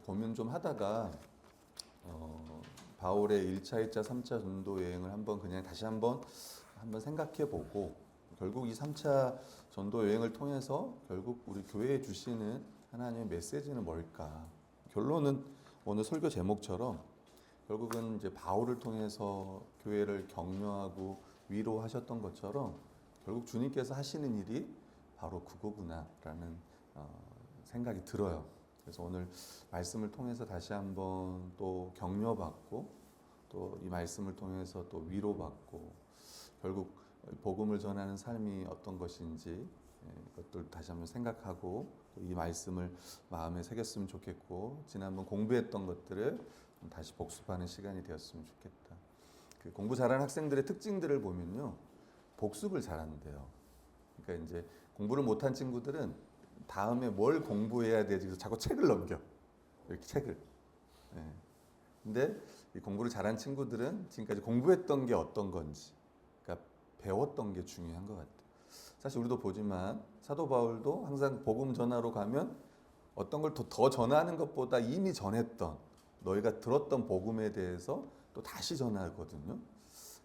고민 좀 하다가 바울의 1차, 2차, 3차 전도 여행을 그냥 다시 한번 생각해 보고, 결국 이 3차 전도 여행을 통해서 결국 우리 교회에 주시는 하나님의 메시지는 뭘까? 결론은 오늘 설교 제목처럼 결국은 이제 바울을 통해서 교회를 격려하고 위로하셨던 것처럼 결국 주님께서 하시는 일이 바로 그거구나라는 생각이 들어요. 그래서 오늘 말씀을 통해서 다시 한번 또 격려받고, 또 이 말씀을 통해서 또 위로받고, 결국 복음을 전하는 삶이 어떤 것인지 이것들 다시 한번 생각하고, 또 이 말씀을 마음에 새겼으면 좋겠고, 지난번 공부했던 것들을 다시 복습하는 시간이 되었으면 좋겠다. 그 공부 잘하는 학생들의 특징들을 보면요, 복습을 잘한대요. 그러니까 이제 공부를 못한 친구들은 다음에 뭘 공부해야 되지 그래서 자꾸 책을 넘겨. 이렇게 책을. 예. 근데 이 공부를 잘한 친구들은 지금까지 공부했던 게 어떤 건지, 그러니까 배웠던 게 중요한 것 같아요. 사실 우리도 보지만 사도 바울도 항상 복음 전하러 가면 어떤 걸 더 전하는 것보다 이미 전했던, 너희가 들었던 복음에 대해서 또 다시 전하거든요.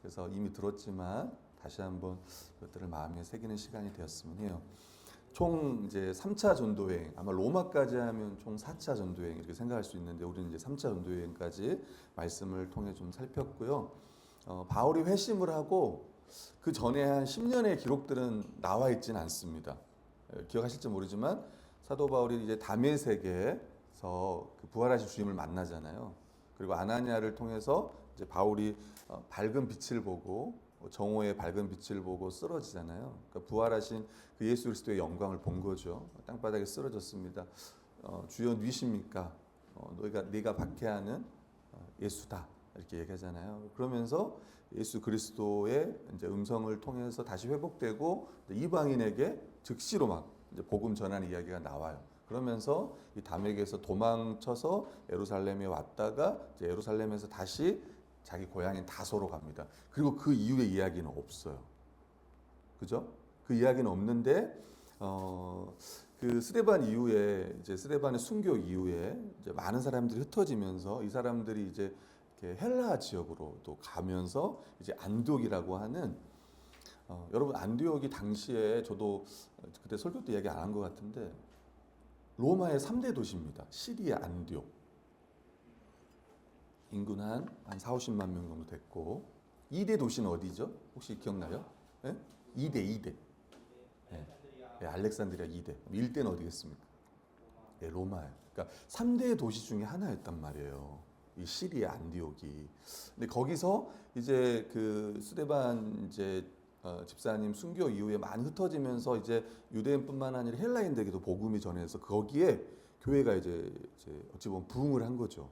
그래서 이미 들었지만 다시 한번 그것들을 마음에 새기는 시간이 되었으면 해요. 총 이제 3차 전도여행, 아마 로마까지 하면 총 4차 전도여행 이렇게 생각할 수 있는데, 우리는 이제 3차 전도여행까지 말씀을 통해 좀 살폈고요. 바울이 회심을 하고 그 전에 한 10년의 기록들은 나와 있지는 않습니다. 기억하실지 모르지만 사도 바울이 이제 다메섹에서 그 부활하신 주님을 만나잖아요. 그리고 아나니아를 통해서 이제 바울이 밝은 빛을 보고, 정오의 밝은 빛을 보고 쓰러지잖아요. 그러니까 부활하신 그 예수 그리스도의 영광을 본 거죠. 땅바닥에 쓰러졌습니다. 주여 누이십니까? 네가 박해하는 예수다. 이렇게 얘기하잖아요. 그러면서 예수 그리스도의 이제 음성을 통해서 다시 회복되고 이방인에게 즉시로 막 이제 복음 전하는 이야기가 나와요. 그러면서 이 다메섹에서 도망쳐서 예루살렘에 왔다가 이제 예루살렘에서 다시 자기 고향인 다소로 갑니다. 그리고 그 이후의 이야기는 없어요. 그죠? 그 이야기는 없는데, 그 스데반 이후에, 이제 스데반의 순교 이후에 이제 많은 사람들이 흩어지면서 이 사람들이 이제 이렇게 헬라 지역으로 또 가면서 이제 안디옥이라고 하는, 여러분 안디옥이 당시에 저도 그때 설교 때 얘기 안 한 것 같은데 로마의 3대 도시입니다. 시리아 안디옥. 인구는 한 4, 50만 명 정도 됐고, 2대 도시는 어디죠? 혹시 기억나요? 네? 2대. 네. 네, 알렉산드리아 2대. 1대는 어디겠습니까? 네, 로마예요. 그러니까 3대 도시 중에 하나였단 말이에요. 이 시리아 안디옥이. 근데 거기서 이제 그 스데반 이제 집사님 순교 이후에 많이 흩어지면서 이제 유대인뿐만 아니라 헬라인들에게도 복음이 전해서 거기에 교회가 이제 어찌 보면 부흥을 한 거죠.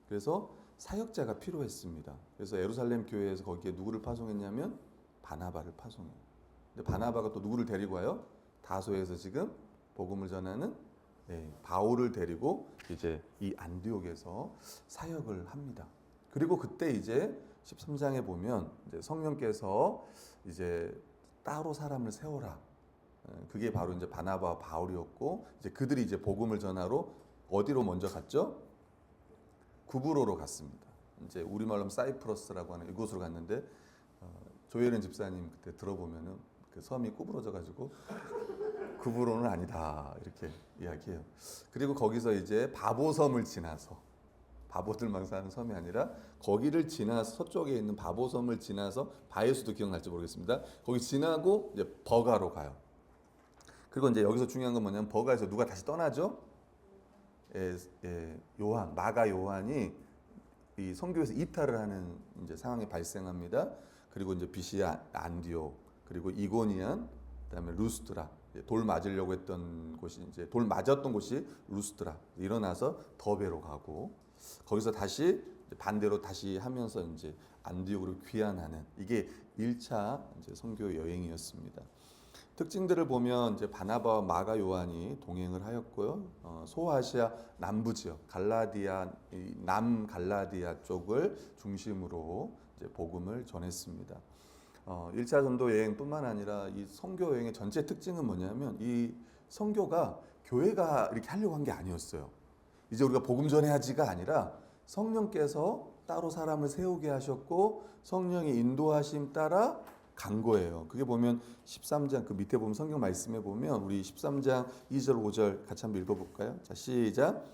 그래서 사역자가 필요했습니다. 그래서 예루살렘 교회에서 거기에 누구를 파송했냐면 바나바를 파송해요. 근데 바나바가 또 누구를 데리고 와요? 다소에서 지금 복음을 전하는 바울을 데리고 이제 이 안디옥에서 사역을 합니다. 그리고 그때 이제 13장에 보면 이제 성령께서 이제 따로 사람을 세워라. 그게 바로 이제 바나바와 바울이었고, 이제 그들이 이제 복음을 전하러 어디로 먼저 갔죠? 구브로로 갔습니다. 이제 우리말로 하면 사이프러스라고 하는 이곳으로 갔는데, 조혜련 집사님 그때 들어보면은 그 섬이 구부러져 가지고 구브로는 아니다 이렇게 이야기해요. 그리고 거기서 이제 바보섬을 지나서, 바보들만 사는 섬이 아니라 거기를 지나서 서쪽에 있는 바보섬을 지나서, 바에수도 기억날지 모르겠습니다. 거기 지나고 이제 버가로 가요. 그리고 이제 여기서 중요한 건 뭐냐면, 버가에서 누가 다시 떠나죠? 요한, 마가 요한이 이 선교에서 이탈을 하는 이제 상황이 발생합니다. 그리고 이제 비시아 안디옥, 그리고 이고니안, 그다음에 루스트라, 돌 맞으려고 했던 곳이 이제 돌 맞았던 곳이 루스트라, 일어나서 더베로 가고, 거기서 다시 반대로 다시 하면서 이제 안디옥으로 귀환하는, 이게 1차 이제 선교 여행이었습니다. 특징들을 보면 이제 바나바와 마가 요한이 동행을 하였고요. 소아시아 남부 지역, 갈라디아, 남갈라디아 쪽을 중심으로 이제 복음을 전했습니다. 1차 전도 여행뿐만 아니라 이 선교 여행의 전체 특징은 뭐냐면, 이 선교가 교회가 이렇게 하려고 한 게 아니었어요. 이제 우리가 복음 전해야지가 아니라 성령께서 따로 사람을 세우게 하셨고 성령의 인도하심 따라 간 거예요. 그게 보면 13장 그 밑에 보면 성경 말씀에 보면 우리 13장 2절 5절 같이 한번 읽어볼까요? 자, 시작.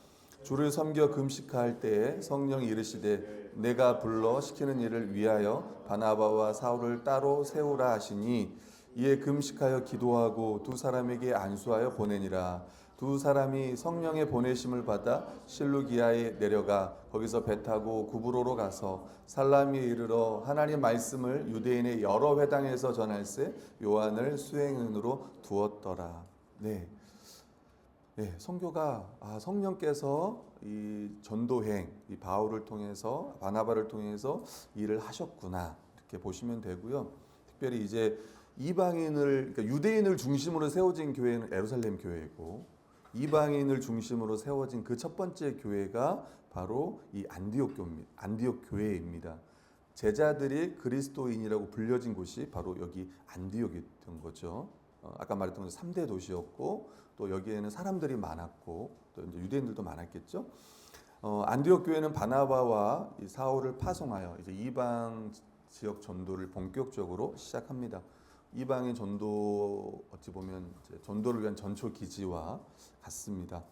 주를 섬겨 금식할 때에 성령이 이르시되 내가 불러 시키는 일을 위하여 바나바와 사울을 따로 세우라 하시니 이에 금식하여 기도하고 두 사람에게 안수하여 보내니라. 두 사람이 성령의 보내심을 받아 실루기아에 내려가 거기서 배 타고 구브로로 가서 살라미에 이르러 하나님 말씀을 유대인의 여러 회당에서 전할세 요한을 수행인으로 두었더라. 네. 네, 선교가 성령께서 이 전도행, 이 바울을 통해서 바나바를 통해서 일을 하셨구나 이렇게 보시면 되고요. 특별히 이제 이방인을 그러니까 유대인을 중심으로 세워진 교회는 예루살렘 교회이고 이방인을 중심으로 세워진 그 첫 번째 교회가 바로 이 안디옥 교회입니다. 제자들이 그리스도인이라고 불려진 곳이 바로 여기 안디옥이었던 거죠. 아까 말했던 것처럼 3대 도시였고 또 여기에는 사람들이 많았고 또 이제 유대인들도 많았겠죠. 안디옥 교회는 바나바와 이 사울을 파송하여 이제 이방 지역 전도를 본격적으로 시작합니다. 이방인 전도 어찌 보면 이제 전도를 위한 전초 기지와 같습니다.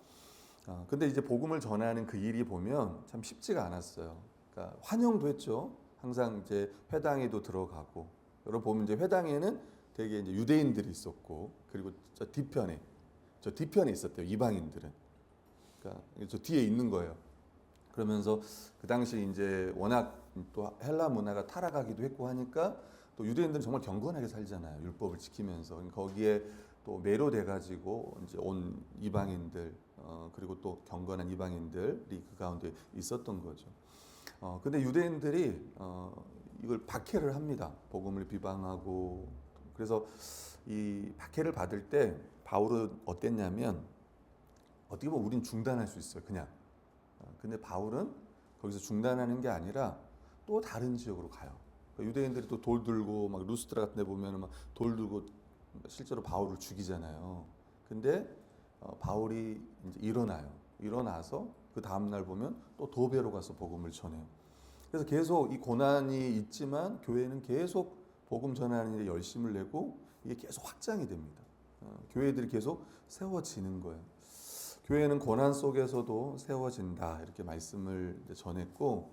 근데 이제 복음을 전하는 그 일이 보면 참 쉽지가 않았어요. 그러니까 환영도 했죠. 항상 이제 회당에도 들어가고 여러분 보면 이제 회당에는 되게 이제 유대인들이 있었고 그리고 저 뒤편에 있었대요. 이방인들은. 그러니까 저 뒤에 있는 거예요. 그러면서 그 당시 이제 워낙 또 헬라 문화가 타락하기도 했고 하니까 또 유대인들은 정말 경건하게 살잖아요. 율법을 지키면서. 그러니까 거기에 또 매료돼 가지고 이제 온 이방인들 그리고 또 경건한 이방인들이 그 가운데 있었던 거죠. 근데 유대인들이 이걸 박해를 합니다. 복음을 비방하고 그래서 이 박해를 받을 때 바울은 어땠냐면 어떻게 보면 우린 중단할 수 있어요. 그냥. 근데 바울은 거기서 중단하는 게 아니라 또 다른 지역으로 가요. 그러니까 유대인들이 또 돌 들고 막 루스트라 같은 데 보면은 막 돌 들고 실제로 바울을 죽이잖아요. 근데 바울이 이제 일어나서 그 다음 날 보면 또 도베로 가서 복음을 전해요. 그래서 계속 이 고난이 있지만 교회는 계속 복음 전하는 일에 열심을 내고 이게 계속 확장이 됩니다. 교회들이 계속 세워지는 거예요. 교회는 고난 속에서도 세워진다 이렇게 말씀을 전했고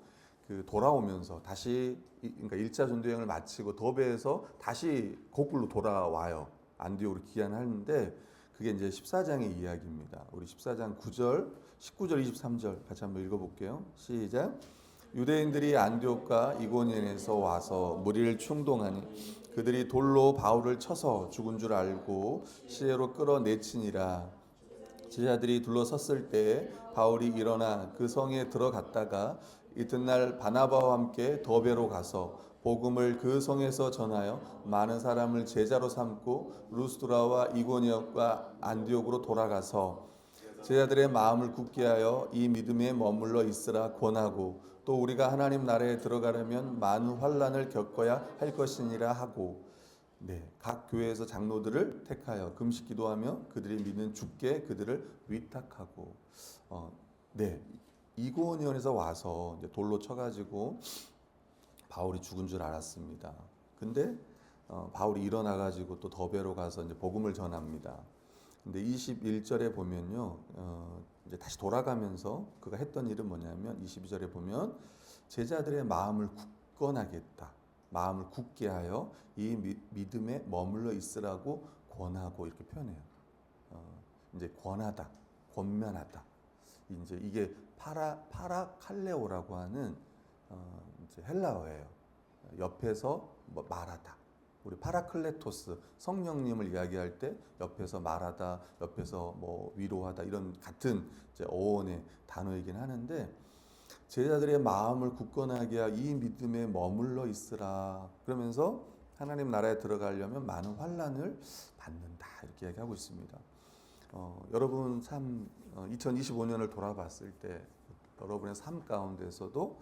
그 돌아오면서 다시 그러니까 1차 전도여행을 마치고 더베에서 다시 거꾸로 돌아와요. 안디옥으로 귀환하는데 그게 이제 14장의 이야기입니다. 우리 14장 9절, 19절, 23절 같이 한번 읽어볼게요. 시작. 유대인들이 안디옥과 이고니온에서 와서 무리를 충동하니 그들이 돌로 바울을 쳐서 죽은 줄 알고 시내로 끌어내치니라. 제자들이 둘러섰을 때 바울이 일어나 그 성에 들어갔다가 이튿날 바나바와 함께 더베로 가서 복음을 그 성에서 전하여 많은 사람을 제자로 삼고 루스드라와 이고니온과 안디옥으로 돌아가서 제자들의 마음을 굳게 하여 이 믿음에 머물러 있으라 권하고 또 우리가 하나님 나라에 들어가려면 많은 환난을 겪어야 할 것이니라 하고 각 교회에서 장로들을 택하여 금식 기도하며 그들이 믿는 주께 그들을 위탁하고 이고니온에서 와서 이제 돌로 쳐가지고 바울이 죽은 줄 알았습니다. 근데 바울이 일어나가지고 또 더베로 가서 이제 복음을 전합니다. 근데 21절에 보면요, 이제 다시 돌아가면서 그가 했던 일은 뭐냐면 22절에 보면 제자들의 마음을 굳건하겠다. 마음을 굳게 하여 이 믿음에 머물러 있으라고 권하고 이렇게 표현해요. 이제 권하다, 권면하다. 이제 이게 파라칼레오라고 하는 이제 헬라어예요. 옆에서 뭐 말하다. 우리 파라클레토스 성령님을 이야기할 때 옆에서 말하다, 옆에서 뭐 위로하다 이런 같은 이제 어원의 단어이긴 하는데 제자들의 마음을 굳건하게 하여 이 믿음에 머물러 있으라. 그러면서 하나님 나라에 들어가려면 많은 환난을 받는다 이렇게 이야기하고 있습니다. 여러분 참 2025년을 돌아봤을 때 여러분의 삶 가운데서도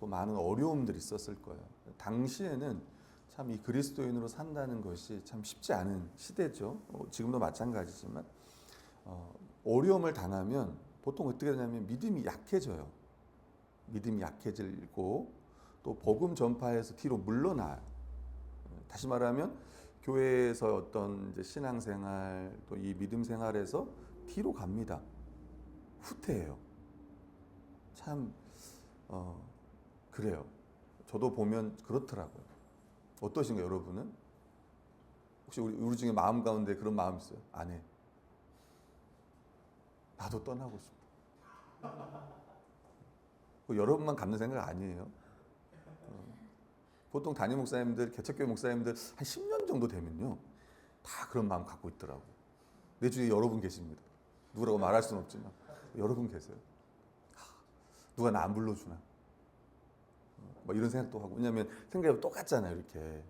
또 많은 어려움들이 있었을 거예요. 당시에는 참 이 그리스도인으로 산다는 것이 참 쉽지 않은 시대죠. 지금도 마찬가지지만 어려움을 당하면 보통 어떻게 되냐면 믿음이 약해져요. 믿음이 약해지고 또 복음 전파에서 뒤로 물러나요. 다시 말하면 교회에서 어떤 이제 신앙생활 또 이 믿음 생활에서 뒤로 갑니다. 후퇴해요. 참 그래요. 저도 보면 그렇더라고요. 어떠신가요, 여러분은? 혹시 우리 중에 마음 가운데 그런 마음 있어요? 안 해. 나도 떠나고 싶어. 여러분만 갖는 생각 아니에요. 보통 담임 목사님들, 개척교회 목사님들 한 10년 정도 되면요, 다 그런 마음 갖고 있더라고. 내 주위에 여러분 계십니다. 누구라고 말할 수는 없지만 여러분 계세요. 누가 나 안 불러주나? 뭐 이런 생각도 하고. 왜냐하면 생각이 똑같잖아요. 이렇게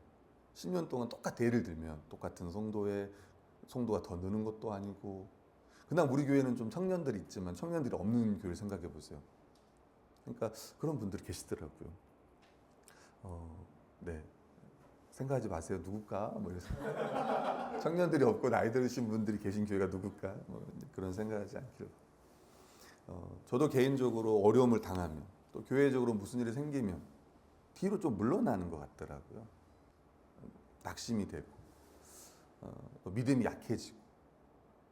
10년 동안 똑같아. 예를 들면 똑같은 성도가 더 느는 것도 아니고. 그냥 우리 교회는 좀 청년들이 있지만 청년들이 없는 교회를 생각해 보세요. 그러니까 그런 분들이 계시더라고요. 네. 생각하지 마세요. 누굴까? 뭐 이래서 청년들이 없고 나이 드신 분들이 계신 교회가 누굴까? 뭐 그런 생각하지 않기를. 저도 개인적으로 어려움을 당하면 또 교회적으로 무슨 일이 생기면 뒤로 좀 물러나는 것 같더라고요. 낙심이 되고 또 믿음이 약해지고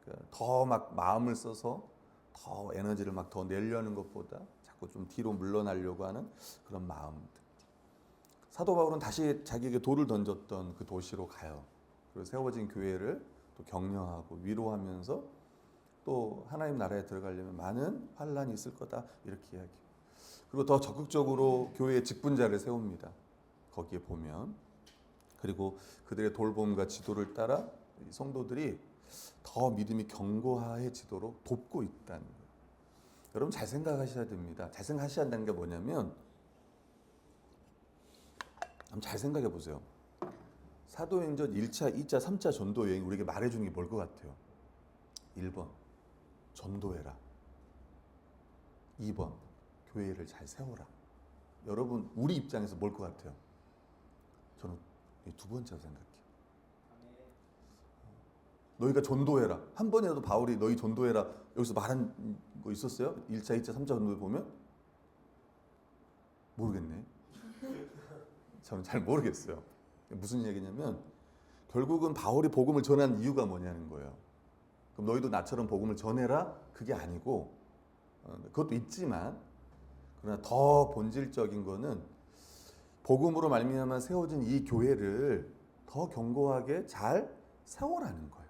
그러니까 더 막 마음을 써서 더 에너지를 막 더 내려는 것보다 자꾸 좀 뒤로 물러나려고 하는 그런 마음들. 사도 바울은 다시 자기에게 돌을 던졌던 그 도시로 가요. 그리고 세워진 교회를 또 격려하고 위로하면서 또 하나님 나라에 들어가려면 많은 환란이 있을 거다 이렇게 이야기해요. 그리고 더 적극적으로 교회의 직분자를 세웁니다. 거기에 보면. 그리고 그들의 돌봄과 지도를 따라 성도들이 더 믿음이 견고해지도록 돕고 있다는 거예요. 여러분 잘 생각하셔야 됩니다. 잘 생각하셔야 한다는 게 뭐냐면 한번 잘 생각해 보세요. 사도행전 1차, 2차, 3차 전도 여행 우리에게 말해주는 게 뭘 것 같아요? 1번 전도해라. 2번 교회를 잘 세워라. 여러분 우리 입장에서 뭘 것 같아요? 저는 두 번째로 생각해요. 너희가 전도해라. 한 번이라도 바울이 너희 전도해라 여기서 말한 거 있었어요? 1차, 2차, 3차 전도에 보면? 모르겠네. 저는 잘 모르겠어요. 무슨 얘기냐면 결국은 바울이 복음을 전한 이유가 뭐냐는 거예요. 그럼 너희도 나처럼 복음을 전해라? 그게 아니고 그것도 있지만 그러나 더 본질적인 거는 복음으로 말미암아 세워진 이 교회를 더 견고하게 잘 세워라는 거예요.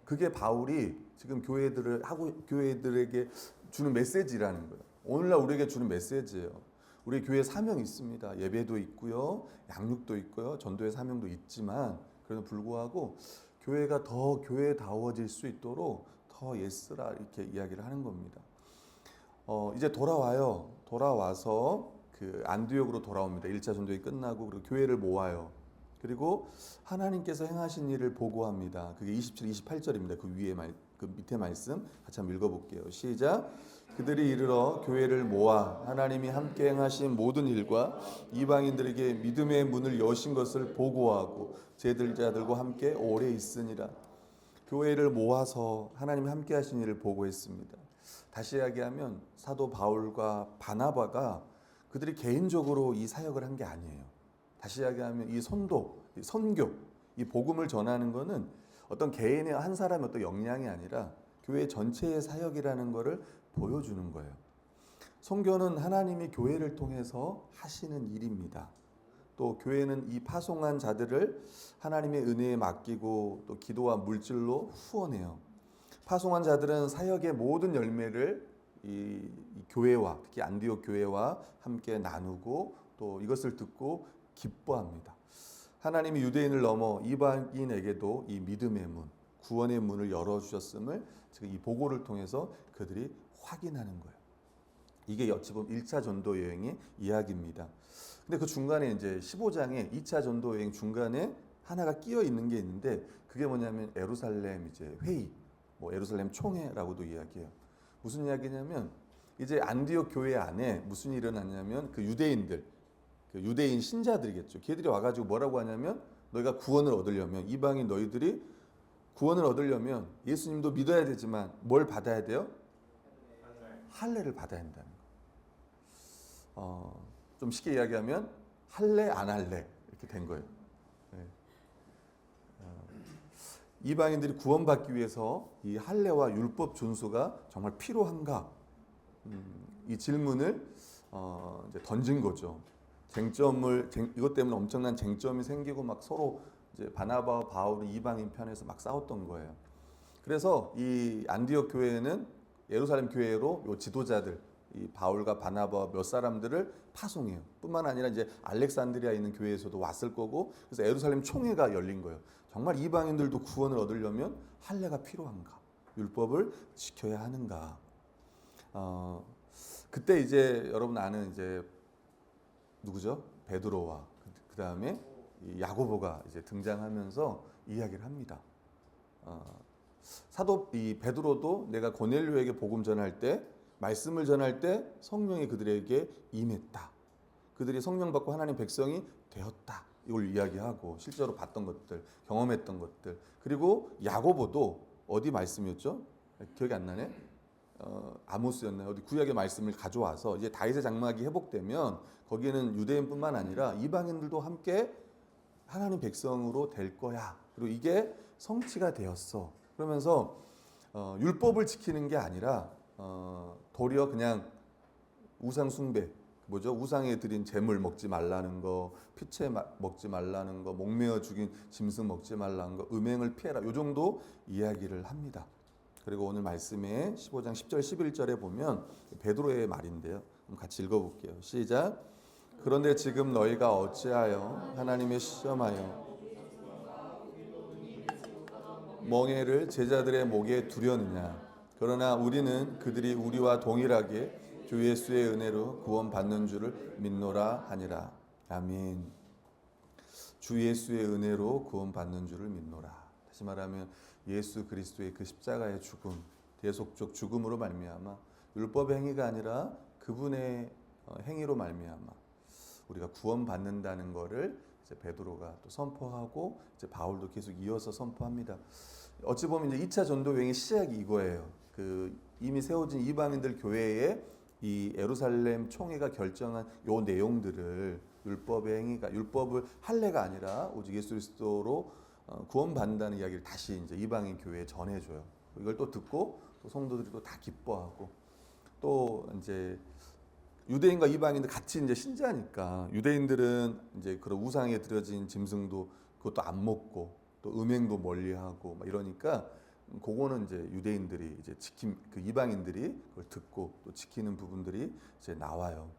그게 바울이 지금 교회들에게 주는 메시지라는 거예요. 오늘날 우리에게 주는 메시지예요. 우리 교회 사명이 있습니다. 예배도 있고요, 양육도 있고요, 전도의 사명도 있지만 그래도 불구하고 교회가 더 교회다워질 수 있도록 더 애쓰라 이렇게 이야기를 하는 겁니다. 이제 돌아와요. 돌아와서 그 안디옥으로 돌아옵니다. 1차 전도가 끝나고 그리고 교회를 모아요. 그리고 하나님께서 행하신 일을 보고합니다. 그게 27, 28절입니다. 그 밑에 말씀 같이 한번 읽어볼게요. 시작. 그들이 이르러 교회를 모아 하나님이 함께 행하신 모든 일과 이방인들에게 믿음의 문을 여신 것을 보고하고 제들자들과 함께 오래 있으니라. 교회를 모아서 하나님이 함께 하신 일을 보고했습니다. 다시 이야기하면 사도 바울과 바나바가 그들이 개인적으로 이 사역을 한 게 아니에요. 다시 이야기하면 이 선교, 이 복음을 전하는 것은 어떤 개인의 한 사람의 어떤 역량이 아니라 교회 전체의 사역이라는 것을 보여주는 거예요. 선교는 하나님이 교회를 통해서 하시는 일입니다. 또 교회는 이 파송한 자들을 하나님의 은혜에 맡기고 또 기도와 물질로 후원해요. 파송한 자들은 사역의 모든 열매를 이 교회와 특히 안디옥 교회와 함께 나누고 또 이것을 듣고 기뻐합니다. 하나님이 유대인을 넘어 이방인에게도 이 믿음의 문, 구원의 문을 열어주셨음을 지금 이 보고를 통해서 그들이 확인하는 거예요. 이게 어찌 보면 1차 전도 여행의 이야기입니다. 근데 그 중간에 이제 15장에 2차 전도 여행 중간에 하나가 끼어 있는 게 있는데 그게 뭐냐면 예루살렘 이제 회의, 뭐 예루살렘 총회라고도 이야기해요. 무슨 이야기냐면 이제 안디옥 교회 안에 무슨 일이 일어났냐면 그 유대인들, 그 유대인 신자들이겠죠. 걔들이 와가지고 뭐라고 하냐면 너희가 구원을 얻으려면 이방인 너희들이 구원을 얻으려면 예수님도 믿어야 되지만 뭘 받아야 돼요? 할례를 받아야 한다는 거. 좀 쉽게 이야기하면 할례 안 할례 이렇게 된 거예요. 네. 이방인들이 구원받기 위해서 이 할례와 율법 준수가 정말 필요한가? 이 질문을 이제 던진 거죠. 이것 때문에 엄청난 쟁점이 생기고 막 서로 이제 바나바와 바울이 이방인 편에서 막 싸웠던 거예요. 그래서 이 안디옥 교회는 예루살렘 교회로 요 지도자들, 이 바울과 바나바와 몇 사람들을 파송해요. 뿐만 아니라 이제 알렉산드리아에 있는 교회에서도 왔을 거고, 그래서 예루살렘 총회가 열린 거예요. 정말 이방인들도 구원을 얻으려면 할례가 필요한가? 율법을 지켜야 하는가? 그때 이제 여러분 아는 이제 누구죠? 베드로와 그 다음에 야고보가 이제 등장하면서 이야기를 합니다. 사도 이 베드로도 내가 고넬료에게 복음 전할 때, 말씀을 전할 때 성령이 그들에게 임했다. 그들이 성령 받고 하나님 백성이 되었다. 이걸 이야기하고 실제로 봤던 것들, 경험했던 것들. 그리고 야고보도 어디 말씀이었죠? 기억이 안 나네. 아모스였나요? 어디 구약의 말씀을 가져와서 이제 다윗의 장막이 회복되면 거기에는 유대인뿐만 아니라 이방인들도 함께 하나님 백성으로 될 거야. 그리고 이게 성취가 되었어. 그러면서 율법을 지키는 게 아니라 도리어 그냥 우상 숭배, 뭐죠? 우상에 드린 제물 먹지 말라는 거, 피채 먹지 말라는 거, 목매어 죽인 짐승 먹지 말라는 거, 음행을 피해라. 요 정도 이야기를 합니다. 그리고 오늘 말씀에 15장 10절 11절에 보면 베드로의 말인데요. 같이 읽어볼게요. 시작. 그런데 지금 너희가 어찌하여 하나님의 시험하여 멍에를 제자들의 목에 두려느냐. 그러나 우리는 그들이 우리와 동일하게 주 예수의 은혜로 구원받는 줄을 믿노라 하니라. 아멘. 주 예수의 은혜로 구원받는 줄을 믿노라. 다시 말하면 예수 그리스도의 그 십자가의 죽음, 대속적 죽음으로 말미암아 율법의 행위가 아니라 그분의 행위로 말미암아 우리가 구원받는다는 것을 이제 베드로가 또 선포하고 이제 바울도 계속 이어서 선포합니다. 어찌 보면 이제 2차 전도 여행의 시작이 이거예요. 그 이미 세워진 이방인들 교회에 이 예루살렘 총회가 결정한 요 내용들을 율법의 행위가 율법을 할례가 아니라 오직 예수 그리스도로 구원받는다는 이야기를 다시 이제 이방인 교회에 전해줘요. 이걸 또 듣고 또 성도들이 또 다 기뻐하고 또 이제 유대인과 이방인들 같이 이제 신자니까 유대인들은 이제 그런 우상에 드려진 짐승도 그것도 안 먹고 또 음행도 멀리하고 막 이러니까 그거는 이제 유대인들이 이제 그 이방인들이 그걸 듣고 또 지키는 부분들이 이제 나와요.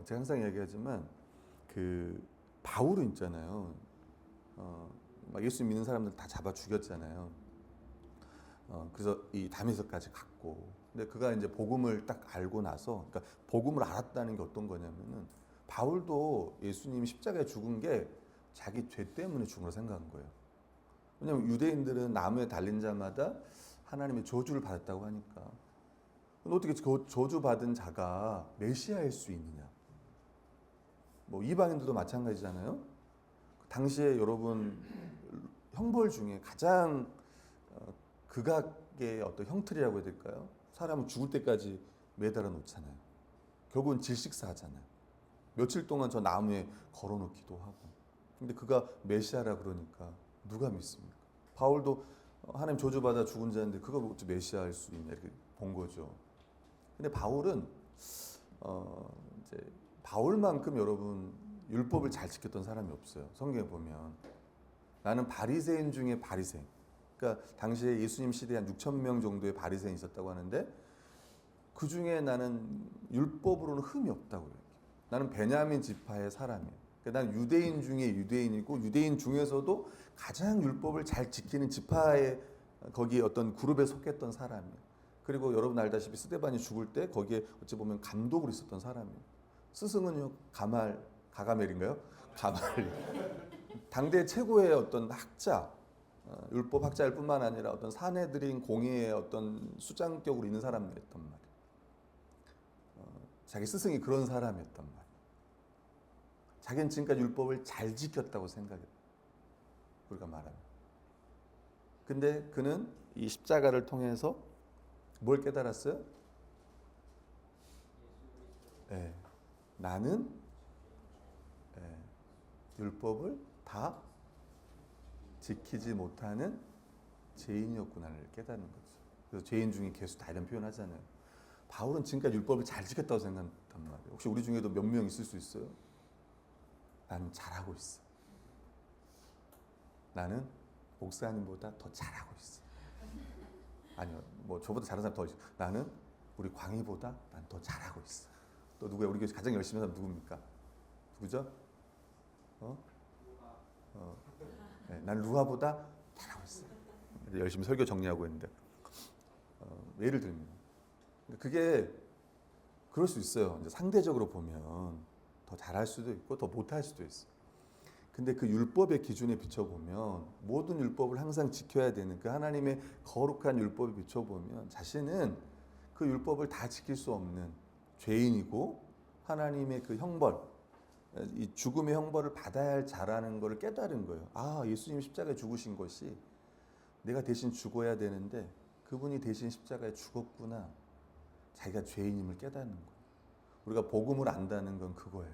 제가 항상 이야기하지만 그 바울은 있잖아요. 막 예수 믿는 사람들 다 잡아 죽였잖아요. 그래서 이 다메섹까지 갔고, 근데 그가 이제 복음을 딱 알고 나서, 그러니까 복음을 알았다는 게 어떤 거냐면은 바울도 예수님이 십자가에 죽은 게 자기 죄 때문에 죽은 걸 생각한 거예요. 왜냐하면 유대인들은 나무에 달린 자마다 하나님의 저주를 받았다고 하니까. 근데 어떻게 그 저주 받은 자가 메시아일 수 있느냐? 뭐 이방인들도 마찬가지잖아요. 당시에 여러분 형벌 중에 가장 극악의 어떤 형틀이라고 해야 될까요? 사람은 죽을 때까지 매달아 놓잖아요. 결국은 질식사하잖아요. 며칠 동안 저 나무에 걸어놓기도 하고. 근데 그가 메시아라 그러니까 누가 믿습니까? 바울도 하나님 저주받아 죽은 자인데 그가 어찌 메시아일 수 있냐 이렇게 본 거죠. 근데 바울은 이제 바울만큼 여러분 율법을 잘 지켰던 사람이 없어요. 성경에 보면 나는 바리새인 중에 바리새인. 그러니까 당시에 예수님 시대에 한 6천 명 정도의 바리새인이 있었다고 하는데 그 중에 나는 율법으로는 흠이 없다고 해요. 나는 베냐민 지파의 사람이에요. 그러니까 난 유대인 중에 유대인이고 유대인 중에서도 가장 율법을 잘 지키는 지파의 거기에 어떤 그룹에 속했던 사람이에요. 그리고 여러분 알다시피 스데반이 죽을 때 거기에 어찌 보면 감독으로 있었던 사람이에요. 스승은요 가가멜인가요? 가말. 당대 최고의 어떤 학자, 율법 학자일 뿐만 아니라 어떤 사내들인 공의의 어떤 수장격으로 있는 사람이었단 말이에요. 자기 스승이 그런 사람이었단 말이에요. 자기는 지금까지 율법을 잘 지켰다고 생각해요. 우리가 말하면. 근데 그는 이 십자가를 통해서 뭘 깨달았어요? 예, 나는 율법을 다 지키지 못하는 죄인이었구나를 깨닫는 거죠. 그래서 죄인 중에 개수 다 이런 표현하잖아요. 바울은 지금까지 율법을 잘 지켰다고 생각했단 말이에요. 혹시 우리 중에도 몇 명 있을 수 있어요? 나는 잘하고 있어. 나는 목사님보다 더 잘하고 있어. 아니요, 뭐 저보다 잘하는 사람 더 있어. 나는 우리 광희보다 난 더 잘하고 있어. 또 누구야? 우리 교회 가장 열심히 하는 사람 누굽니까? 누구죠? 네, 난 루아보다 잘하고 있어. 열심히 설교 정리하고 있는데 예를 들면 그게 그럴 수 있어요. 이제 상대적으로 보면 더 잘할 수도 있고 더 못할 수도 있어. 근데 그 율법의 기준에 비춰보면 모든 율법을 항상 지켜야 되는 그 하나님의 거룩한 율법에 비춰보면 자신은 그 율법을 다 지킬 수 없는 죄인이고 하나님의 그 형벌, 이 죽음의 형벌을 받아야 할 자라는 것을 깨달은 거예요. 아, 예수님이 십자가에 죽으신 것이 내가 대신 죽어야 되는데 그분이 대신 십자가에 죽었구나. 자기가 죄인임을 깨닫는 거예요. 우리가 복음을 안다는 건 그거예요.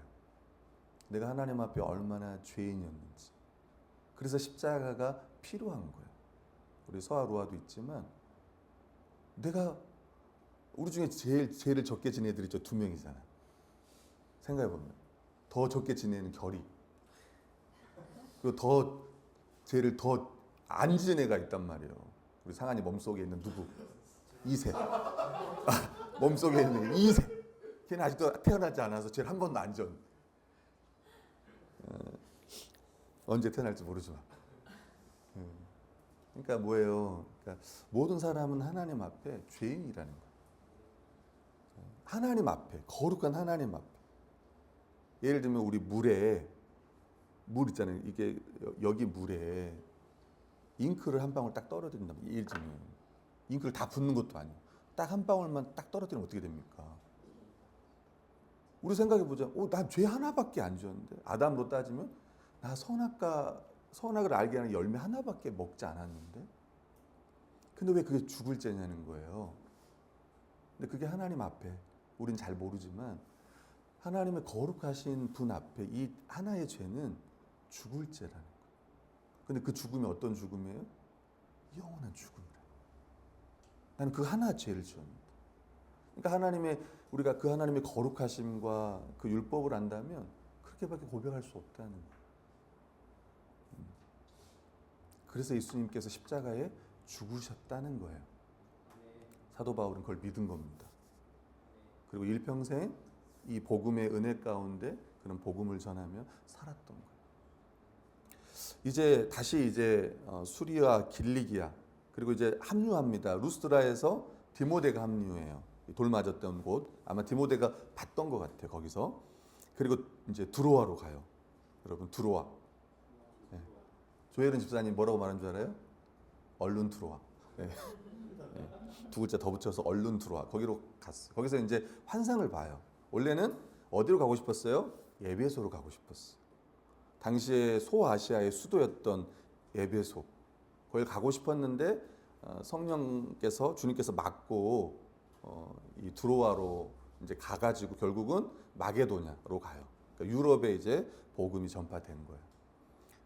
내가 하나님 앞에 얼마나 죄인이었는지. 그래서 십자가가 필요한 거예요. 우리 서아 루아도 있지만 내가 우리 중에 제일 죄를 적게 지낸 애들이 저 2명이잖아. 생각해보면 더 적게 지내는 결이, 그리고 더 죄를 더 안 지은 애가 있단 말이에요. 우리 상한이 몸속에 있는 누구? 이세. 몸속에 있는 이세. 걔는 아직도 태어나지 않아서 죄를 한 번도 안 졌. 언제 태어날지 모르지만. 그러니까 뭐예요? 그러니까 모든 사람은 하나님 앞에 죄인이라는 거예요. 하나님 앞에, 거룩한 하나님 앞에. 예를 들면 우리 물에 물 있잖아요. 이게 여기 물에 잉크를 한 방울 딱 떨어뜨린다. 예를 들면 잉크를 다 붓는 것도 아니고 딱 한 방울만 딱 떨어뜨리면 어떻게 됩니까? 우리 생각해 보자. 난 죄 하나밖에 안 지었는데 아담으로 따지면 나 선악을 알게 하는 열매 하나밖에 먹지 않았는데. 근데 왜 그게 죽을 죄냐는 거예요. 근데 그게 하나님 앞에 우린 잘 모르지만 하나님의 거룩하신 분 앞에 이 하나의 죄는 죽을 죄라는 거예요. 근데 그 죽음이 어떤 죽음이에요? 영원한 죽음이라. 나는 그 하나 죄를 지었는데. 그러니까 우리가 그 하나님의 거룩하심과 그 율법을 안다면 그렇게밖에 고백할 수 없다는 거예요. 그래서 예수님께서 십자가에 죽으셨다는 거예요. 사도 바울은 그걸 믿은 겁니다. 그리고 일평생 이 복음의 은혜 가운데 그런 복음을 전하며 살았던 거예요. 이제 다시 수리와 길리기아 그리고 이제 합류합니다. 루스드라에서 디모데가 합류해요. 돌 맞았던 곳 아마 디모데가 봤던 것 같아요. 거기서 그리고 이제 드로아로 가요. 여러분 드로아. 네. 조혜른 집사님 뭐라고 말한 줄 알아요? 얼른 들어와. 네. 네. 두 글자 더 붙여서 얼른 들어와. 거기로 갔어. 거기서 이제 환상을 봐요. 원래는 어디로 가고 싶었어요? 에베소로 가고 싶었어. 당시에 소아시아의 수도였던 에베소. 거기 가고 싶었는데 주님께서 막고 이 드로아로 이제 가가지고 결국은 마게도냐로 가요. 그러니까 유럽에 이제 복음이 전파된 거예요.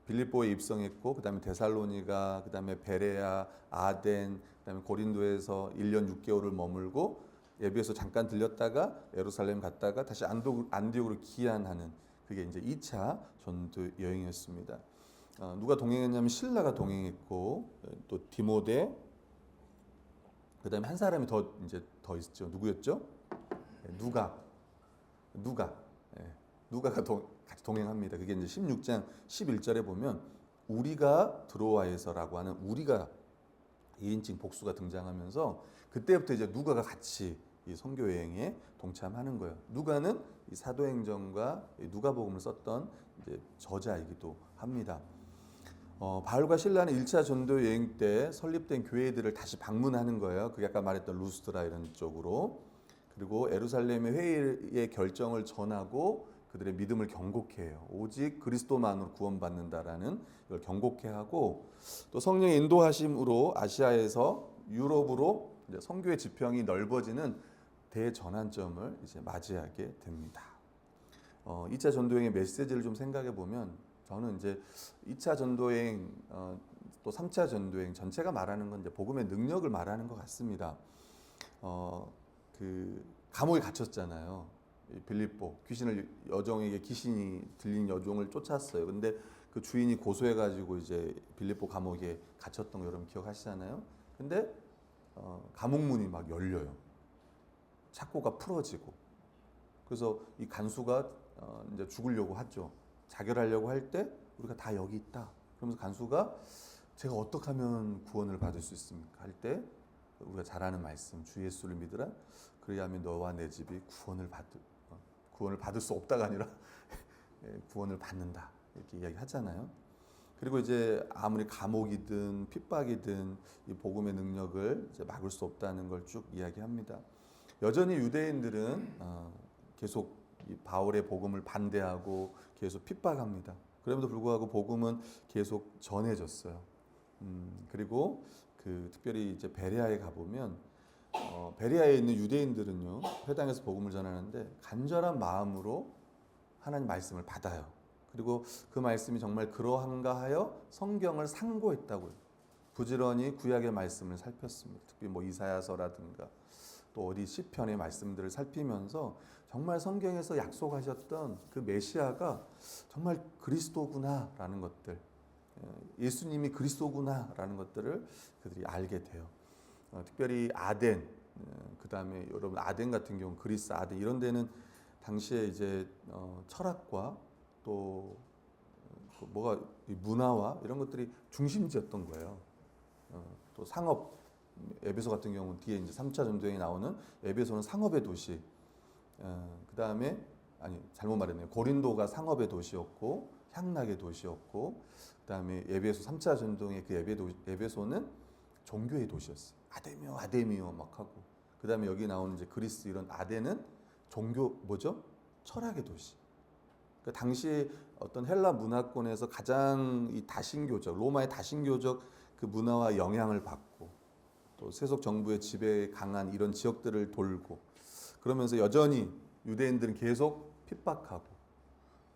빌립보에 입성했고 그다음에 데살로니가, 그다음에 베레아, 아덴, 그다음에 고린도에서 1년 6개월을 머물고 에베소 잠깐 들렸다가 예루살렘 갔다가 다시 안디옥으로 귀환하는 그게 이제 2차 전도 여행이었습니다. 누가 동행했냐면 신라가 동행했고 또 디모데, 그다음에 한 사람이 더 있죠. 누구였죠? 누가가 같이 동행합니다. 그게 이제 16장 11절에 보면 우리가 드로아에서라고 하는 우리가 1인칭 복수가 등장하면서 그때부터 이제 누가가 같이 이 선교 여행에 동참하는 거예요. 누가는 이 사도행전과 누가복음을 썼던 이제 저자이기도 합니다. 바울과 실라는 1차 전도 여행 때 설립된 교회들을 다시 방문하는 거예요. 그게 아까 말했던 루스드라 이런 쪽으로. 그리고 예루살렘의 회의의 결정을 전하고 그들의 믿음을 경고케 해요. 오직 그리스도만으로 구원받는다라는 걸 경고케 하고 또 성령의 인도하심으로 아시아에서 유럽으로 이제 선교의 지평이 넓어지는 대전환점을 이제 맞이하게 됩니다. 2차 전도여행의 메시지를 좀 생각해 보면 저는 이제 2차 전도여행 또 3차 전도여행 전체가 말하는 건 이제 복음의 능력을 말하는 것 같습니다. 그 감옥에 갇혔잖아요. 빌립보 여종에게 귀신이 들린 여종을 쫓았어요. 근데 그 주인이 고소해가지고 이제 빌립보 감옥에 갇혔던 거 여러분 기억하시잖아요. 근데 감옥 문이 막 열려요. 착고가 풀어지고. 그래서 이 간수가 이제 죽으려고 하죠. 자결하려고 할 때 우리가 다 여기 있다. 그러면서 간수가 제가 어떻게 하면 구원을 받을 수 있습니까? 할 때 우리가 잘 아는 말씀 주 예수를 믿으라. 그리하면 너와 내 집이 구원을 받을 수 없다가 아니라 구원을 받는다. 이렇게 이야기하잖아요. 그리고 이제 아무리 감옥이든 핍박이든 이 복음의 능력을 이제 막을 수 없다는 걸 쭉 이야기합니다. 여전히 유대인들은 계속 이 바울의 복음을 반대하고 계속 핍박합니다. 그럼에도 불구하고 복음은 계속 전해졌어요. 그리고 특별히 이제 베레아에 가보면 베레아에 있는 유대인들은요 회당에서 복음을 전하는데 간절한 마음으로 하나님 말씀을 받아요. 그리고 그 말씀이 정말 그러한가 하여 성경을 상고했다고요. 부지런히 구약의 말씀을 살폈습니다. 특히 뭐 이사야서라든가 또 어디 시편의 말씀들을 살피면서 정말 성경에서 약속하셨던 그 메시아가 정말 그리스도구나라는 것들, 예수님이 그리스도구나라는 것들을 그들이 알게 돼요. 특별히 아덴, 그 다음에 여러분 아덴 같은 경우 그리스 아덴 이런 데는 당시에 이제 철학과 또 뭐가 문화와 이런 것들이 중심지였던 거예요. 또 상업 에베소 같은 경우는 뒤에 이제 3차 전도행이 나오는 에베소는 상업의 도시. 그 다음에 잘못 말했네요. 고린도가 상업의 도시였고 향락의 도시였고 그 다음에 에베소 3차 전도행의 그 에베소는 종교의 도시였어요. 아데미오 막 하고 그 다음에 여기 나오는 이제 그리스 이런 아덴은 종교 뭐죠? 철학의 도시. 그 당시 어떤 헬라 문화권에서 가장 이 다신교적 로마의 다신교적 그 문화와 영향을 받고 또 세속 정부의 지배에 강한 이런 지역들을 돌고 그러면서 여전히 유대인들은 계속 핍박하고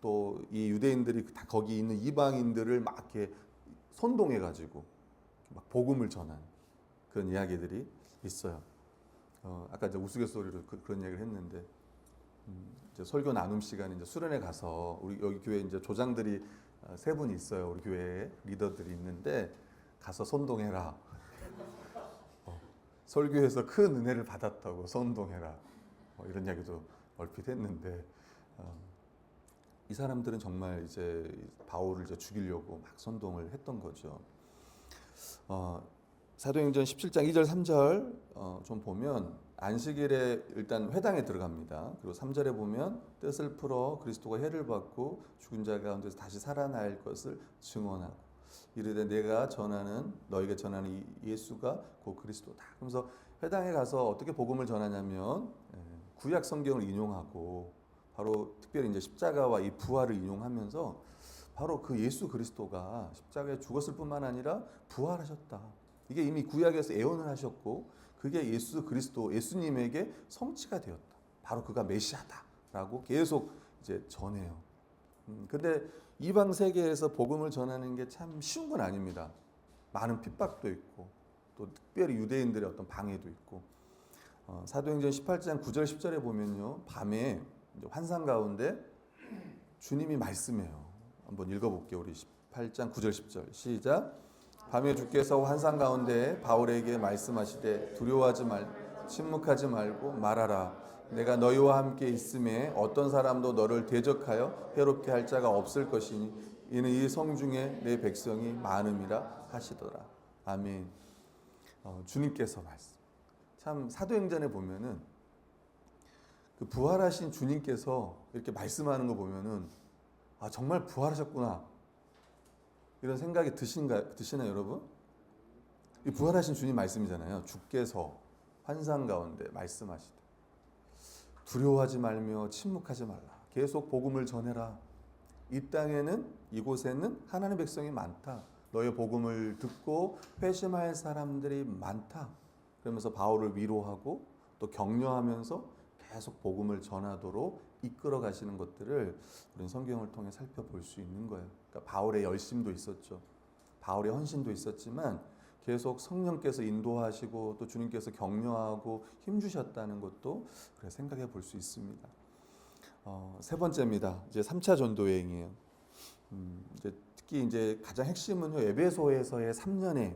또 이 유대인들이 다 거기 있는 이방인들을 막 이렇게 선동해 가지고 막 복음을 전하는 그런 이야기들이 있어요. 아까 이제 우스갯소리로 그런 얘기를 했는데 이제 설교 나눔 시간에 이제 수련회 가서 우리 여기 교회 이제 조장들이 세 분이 있어요. 우리 교회에 리더들이 있는데 가서 선동해라. 설교에서 큰 은혜를 받았다고 선동해라. 이런 이야기도 얼핏 했는데 이 사람들은 정말 이제 바울을 이제 죽이려고 막 선동을 했던 거죠. 사도행전 17장 2절 3절 좀 보면 안식일에 일단 회당에 들어갑니다. 그리고 3절에 보면 뜻을 풀어 그리스도가 해를 받고 죽은 자 가운데서 다시 살아날 것을 증언하고 이르되 내가 너에게 전하는 이 예수가 곧 그리스도다. 그러면서 회당에 가서 어떻게 복음을 전하냐면 구약 성경을 인용하고 바로 특별히 이제 십자가와 이 부활을 인용하면서 바로 그 예수 그리스도가 십자가에 죽었을 뿐만 아니라 부활하셨다. 이게 이미 구약에서 예언을 하셨고 그게 예수 그리스도 예수님에게 성취가 되었다. 바로 그가 메시아다라고 계속 이제 전해요. 근데 이방 세계에서 복음을 전하는 게 참 쉬운 건 아닙니다. 많은 핍박도 있고 또 특별히 유대인들의 어떤 방해도 있고 사도행전 18장 9절 10절에 보면요. 밤에 환상 가운데 주님이 말씀해요. 한번 읽어볼게요. 우리 18장 9절 10절 시작. 밤에 주께서 환상 가운데 바울에게 말씀하시되 두려워하지 침묵하지 말고 말하라. 내가 너희와 함께 있음에 어떤 사람도 너를 대적하여 해롭게 할 자가 없을 것이니 이는 이 성중에 내 백성이 많음이라 하시더라. 아멘. 주님께서 말씀. 참 사도행전에 보면은 그 부활하신 주님께서 이렇게 말씀하는 거 보면은 정말 부활하셨구나 이런 생각이 드시나요, 여러분? 이 부활하신 주님 말씀이잖아요. 주께서 환상 가운데 말씀하시되 두려워하지 말며 침묵하지 말라. 계속 복음을 전해라. 이 땅에는 이곳에는 하나님의 백성이 많다. 너의 복음을 듣고 회심할 사람들이 많다. 그러면서 바울을 위로하고 또 격려하면서 계속 복음을 전하도록 이끌어 가시는 것들을 우리는 성경을 통해 살펴볼 수 있는 거예요. 그러니까 바울의 열심도 있었죠. 바울의 헌신도 있었지만 계속 성령께서 인도하시고 또 주님께서 격려하고 힘주셨다는 것도 그래 생각해 볼 수 있습니다. 세 번째입니다. 이제 3차 전도 여행이에요. 이제 특히 이제 가장 핵심은요, 에베소에서의 3년에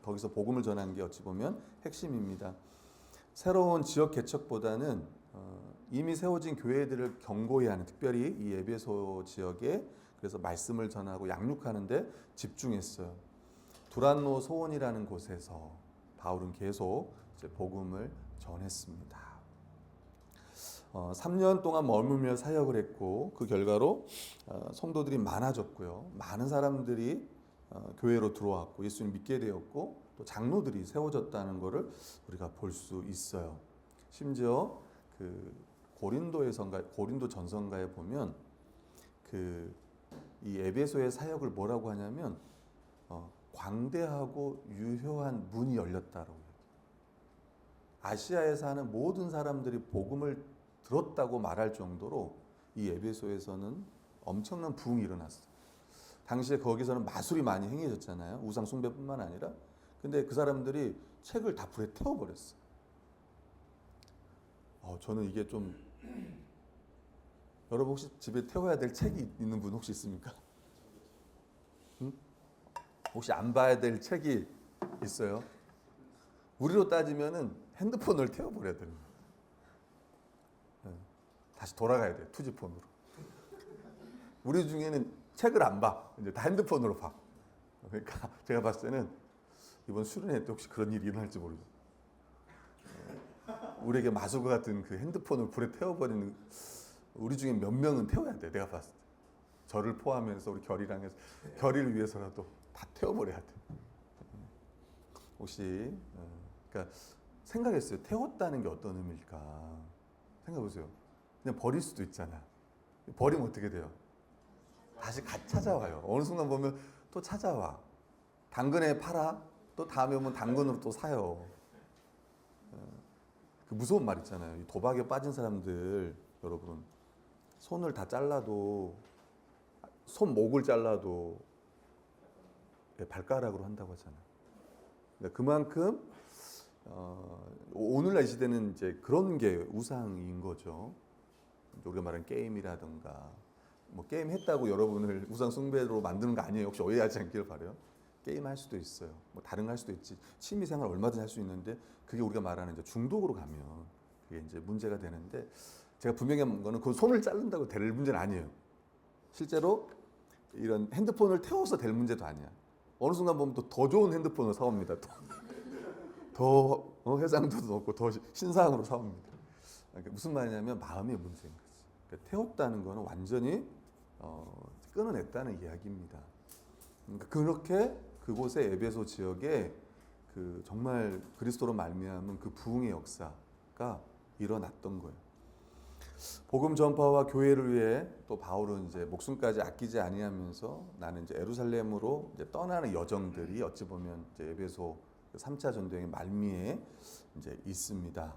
거기서 복음을 전한 게 어찌 보면 핵심입니다. 새로운 지역 개척보다는 이미 세워진 교회들을 경고해야 하는, 특별히 이 에베소 지역에 그래서 말씀을 전하고 양육하는데 집중했어요. 두란노 소원이라는 곳에서 바울은 계속 이제 복음을 전했습니다. 3년 동안 머물며 사역을 했고 그 결과로 성도들이 많아졌고요. 많은 사람들이 교회로 들어왔고 예수님 믿게 되었고 또 장로들이 세워졌다는 것을 우리가 볼 수 있어요. 심지어 그 고린도 전서가에 보면 이 에베소의 사역을 뭐라고 하냐면 광대하고 유효한 문이 열렸다라고 해요. 아시아에 사는 모든 사람들이 복음을 들었다고 말할 정도로 이 에베소에서는 엄청난 부흥이 일어났어요. 당시에 거기서는 마술이 많이 행해졌잖아요. 우상 숭배뿐만 아니라. 근데 그 사람들이 책을 다 불에 태워버렸어요. 저는 이게 좀 여러분 혹시 집에 태워야 될 책이 있는 분 혹시 있습니까? 응? 혹시 안 봐야 될 책이 있어요? 우리로 따지면은 핸드폰을 태워버려야 됩니다. 다시 돌아가야 돼요. 투지폰으로. 우리 중에는 책을 안 봐. 이제 다 핸드폰으로 봐. 그러니까 제가 봤을 때는 이번 수련회 때 혹시 그런 일이 일어날지 모르죠. 우리에게 마술과 같은 그 핸드폰을 불에 태워버리는 우리 중에 몇 명은 태워야 돼. 내가 봤을 때. 저를 포함해서 우리 결이랑 해서 결이를 위해서라도 다 태워버려야 돼. 혹시 그러니까 생각했어요. 태웠다는 게 어떤 의미일까? 생각해보세요. 그냥 버릴 수도 있잖아. 버리면 어떻게 돼요? 다시 찾아와요. 어느 순간 보면 또 찾아와. 당근에 팔아. 또 다음에 오면 당근으로 또 사요. 그 무서운 말 있잖아요. 이 도박에 빠진 사람들 여러분 손을 다 잘라도 손목을 잘라도 발가락으로 한다고 하잖아요. 그러니까 그만큼 오늘날 이 시대는 이제 그런 게 우상인 거죠. 우리가 말하는 게임이라든가 뭐 게임 했다고 여러분을 우상 숭배로 만드는 거 아니에요. 혹시 오해하지 않기를 바라요. 게임 할 수도 있어요. 뭐 다른 거 할 수도 있지. 취미 생활 얼마든지 할 수 있는데 그게 우리가 말하는 이제 중독으로 가면 그게 이제 문제가 되는데 제가 분명히 한 거는 그 손을 자른다고 될 문제는 아니에요. 실제로 이런 핸드폰을 태워서 될 문제도 아니야. 어느 순간 보면 또 더 좋은 핸드폰을 사옵니다. 더 해상도도 높고 더 신상으로 사옵니다. 그러니까 무슨 말이냐면 마음의 문제인 거지. 그러니까 태웠다는 거는 완전히 끊어냈다는 이야기입니다. 그러니까 그렇게 그곳의 에베소 지역에 그 정말 그리스도로 말미암은 그 부흥의 역사가 일어났던 거예요. 복음 전파와 교회를 위해 또 바울은 이제 목숨까지 아끼지 아니하면서 나는 이제 예루살렘으로 이제 떠나는 여정들이 어찌 보면 이제 에베소 3차 전도여행 말미에 이제 있습니다.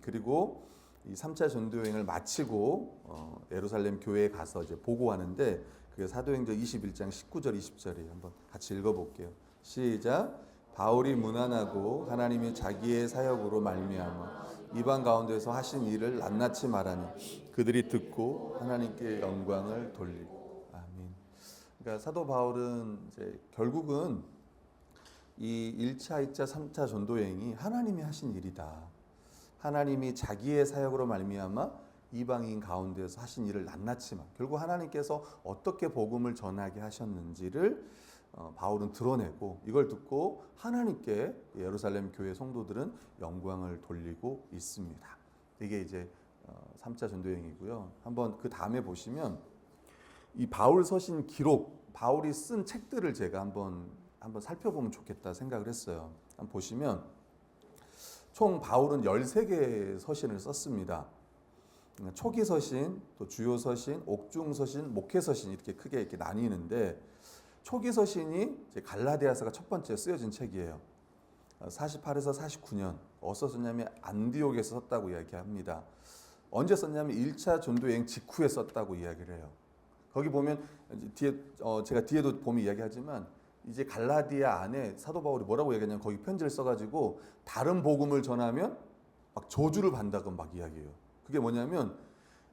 그리고 이 3차 전도여행을 마치고 예루살렘 교회에 가서 이제 보고하는데 그게 사도행전 21장 19절 20절이 한번 같이 읽어볼게요. 시작. 바울이 무난하고 하나님이 자기의 사역으로 말미암아 이방 가운데서 하신 일을 낱낱이 말하니 그들이 듣고 하나님께 영광을 돌리고. 아멘. 그러니까 사도 바울은 이제 결국은 이 1차, 2차, 3차 전도여행이 하나님이 하신 일이다. 하나님이 자기의 사역으로 말미암아 이방인 가운데서 하신 일을 낱낱이 결국 하나님께서 어떻게 복음을 전하게 하셨는지를 바울은 드러내고 이걸 듣고 하나님께 예루살렘 교회 성도들은 영광을 돌리고 있습니다. 이게 이제 3차 전도여행이고요. 한번 그 다음에 보시면 이 바울 서신 기록, 바울이 쓴 책들을 제가 한번 살펴보면 좋겠다 생각을 했어요. 한번 보시면 총 바울은 13개의 서신을 썼습니다. 초기 서신, 또 주요 서신, 옥중 서신, 목회 서신 이렇게 크게 이렇게 나뉘는데 초기 서신이 이제 갈라디아서가 첫 번째 쓰여진 책이에요. 48에서 49년 어디서 썼냐면 안디옥에서 썼다고 이야기합니다. 언제 썼냐면 1차 전도 여행 직후에 썼다고 이야기를 해요. 거기 보면 뒤에 제가 뒤에도 보면 이야기하지만 이제 갈라디아 안에 사도 바울이 뭐라고 얘기하냐면 거기 편지를 써가지고 다른 복음을 전하면 막 저주를 받는다고 막 이야기해요. 그게 뭐냐면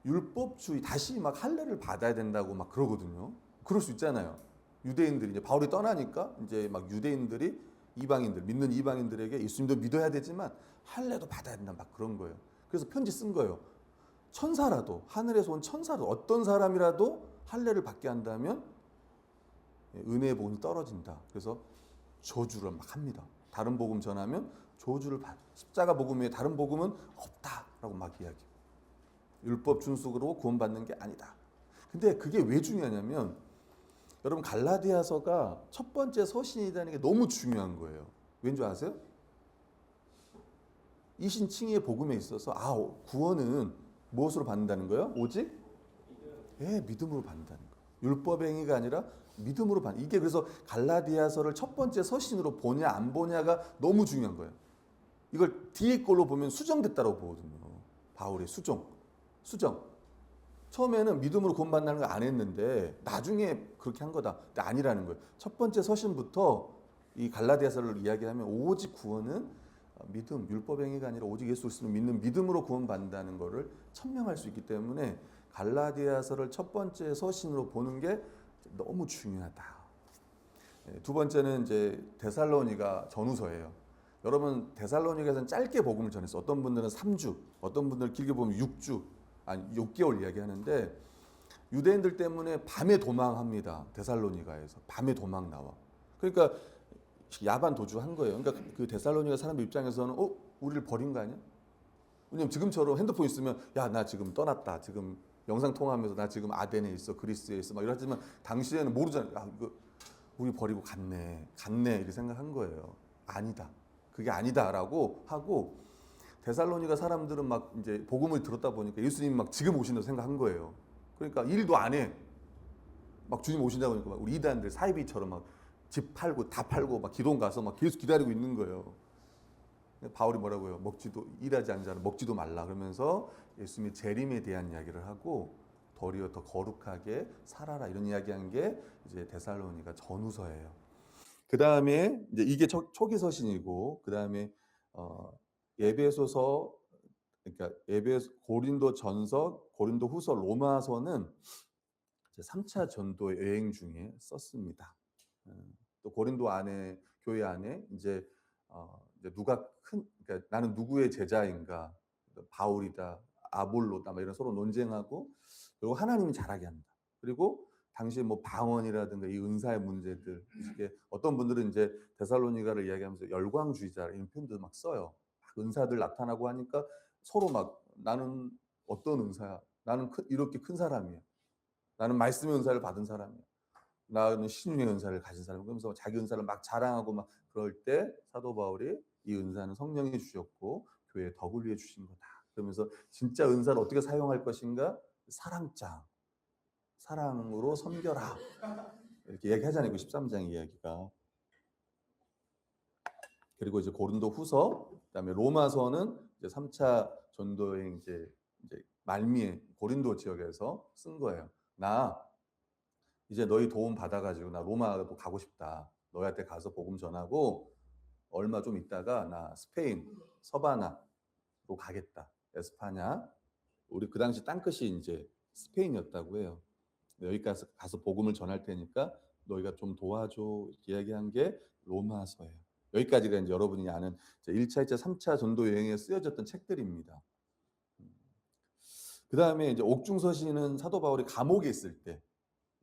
율법주의 다시 막 할례를 받아야 된다고 막 그러거든요. 그럴 수 있잖아요. 유대인들이 이제 바울이 떠나니까 이제 막 유대인들이 이방인들 믿는 이방인들에게 예수님도 믿어야 되지만 할례도 받아야 된다 막 그런 거예요. 그래서 편지 쓴 거예요. 천사라도 하늘에서 온 천사도 어떤 사람이라도 할례를 받게 한다면 은혜의 복음이 떨어진다. 그래서 저주를 막 합니다. 다른 복음 전하면 저주를 받. 십자가 복음 외에 다른 복음은 없다라고 막 이야기해요. 율법 준수로 구원받는 게 아니다. 근데 그게 왜 중요하냐면 여러분 갈라디아서가 첫 번째 서신이라는 게 너무 중요한 거예요. 왠지 아세요? 이신칭의의 복음에 있어서 구원은 무엇으로 받는다는 거예요? 오직 믿음으로 받는다는 거예요. 율법 행위가 아니라 믿음으로 받는. 이게 그래서 갈라디아서를 첫 번째 서신으로 보냐 안 보냐가 너무 중요한 거예요. 이걸 뒤에 걸로 보면 수정됐다고 보거든요. 바울의 수정. 처음에는 믿음으로 구원받는 걸 안 했는데 나중에 그렇게 한 거다. 근데 아니라는 거예요. 첫 번째 서신부터 이 갈라디아서를 이야기하면 오직 구원은 믿음, 율법 행위가 아니라 오직 예수 그리스도를 믿는 믿음으로 구원받는다는 것을 천명할 수 있기 때문에 갈라디아서를 첫 번째 서신으로 보는 게 너무 중요하다. 두 번째는 이제 데살로니가 전후서예요. 여러분 데살로니가에서는 짧게 복음을 전했어요. 어떤 분들은 3주, 어떤 분들은 길게 보면 6주, 아니 6개월 이야기하는데 유대인들 때문에 밤에 도망합니다. 데살로니가에서 밤에 도망 나와. 그러니까 야반 도주한 거예요. 그러니까 그 데살로니가 사람들 입장에서는 우리를 버린 거 아니야? 왜냐면 지금처럼 핸드폰 있으면 야 나 지금 떠났다. 지금 영상 통화하면서 나 지금 아덴에 있어, 그리스에 있어 막 이러지만 당시에는 모르잖아요. 이거 우리 버리고 갔네 이렇게 생각한 거예요. 아니다. 그게 아니다라고 하고 데살로니가 사람들은 막 이제 복음을 들었다 보니까 예수님 막 지금 오신다고 생각한 거예요. 그러니까 일도 안 해. 막 주님 오신다고 하니까 막 우리 이단들 사이비처럼 막 집 팔고 다 팔고 막 기동 가서 막 계속 기다리고 있는 거예요. 바울이 뭐라고요? 일하지 않는 자는 먹지도 말라 그러면서 예수님의 재림에 대한 이야기를 하고 도리어 더 거룩하게 살아라 이런 이야기한 게 이제 데살로니가 전후서예요. 그 다음에 이제 이게 초기 서신이고 그 다음에 에베소서 그러니까 고린도 전서, 고린도 후서, 로마서는 이제 3차 전도 여행 중에 썼습니다. 또 고린도 안에 교회 안에 이제 누가 그러니까 나는 누구의 제자인가, 바울이다, 아볼로다, 막 이런 서로 논쟁하고 그리고 하나님이 잘하게 한다. 그리고 당시 뭐 방언이라든가 이 은사의 문제들 이게 어떤 분들은 이제 데살로니가를 이야기하면서 열광주의자 이런 표현도 막 써요. 막 은사들 나타나고 하니까 서로 막 나는 어떤 은사야? 나는 이렇게 큰 사람이야. 나는 말씀의 은사를 받은 사람이야. 나는 신유의 은사를 가진 사람. 그러면서 자기 은사를 막 자랑하고 막 그럴 때 사도 바울이 이 은사는 성령이 주셨고 교회의 덕을 위해 주신 거다. 그러면서 진짜 은사를 어떻게 사용할 것인가? 사랑으로 섬겨라. 이렇게 얘기하잖아요. 그 13장 이야기가. 그리고 이제 고린도 후서, 그다음에 로마서는 이제 3차 전도행 이제 말미에 고린도 지역에서 쓴 거예요. 나 이제 너희 도움 받아가지고 나 로마도 가고 싶다. 너희한테 가서 복음 전하고 얼마 좀 있다가 나 스페인 서바나로 가겠다. 에스파냐. 우리 그 당시 땅끝이 이제 스페인이었다고 해요. 여기까지 가서 복음을 전할 테니까 너희가 좀 도와줘. 이야기한 게 로마서예요. 여기까지가 이제 여러분이 아는 1차, 2차, 3차 전도 여행에 쓰여졌던 책들입니다. 그 다음에 이제 옥중서신은 사도 바울이 감옥에 있을 때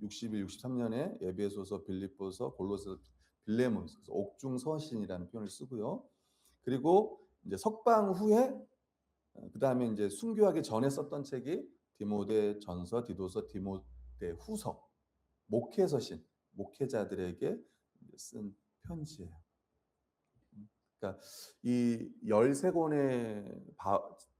60일, 63년에 에베소서, 빌립보서, 골로새서, 빌레몬서, 옥중서신이라는 표현을 쓰고요. 그리고 이제 석방 후에 그 다음에 이제 순교하기 전에 썼던 책이 디모데 전서, 디도서, 디모데 후서, 목회서신, 목회자들에게 쓴 편지예요. 그러니까 이 13권의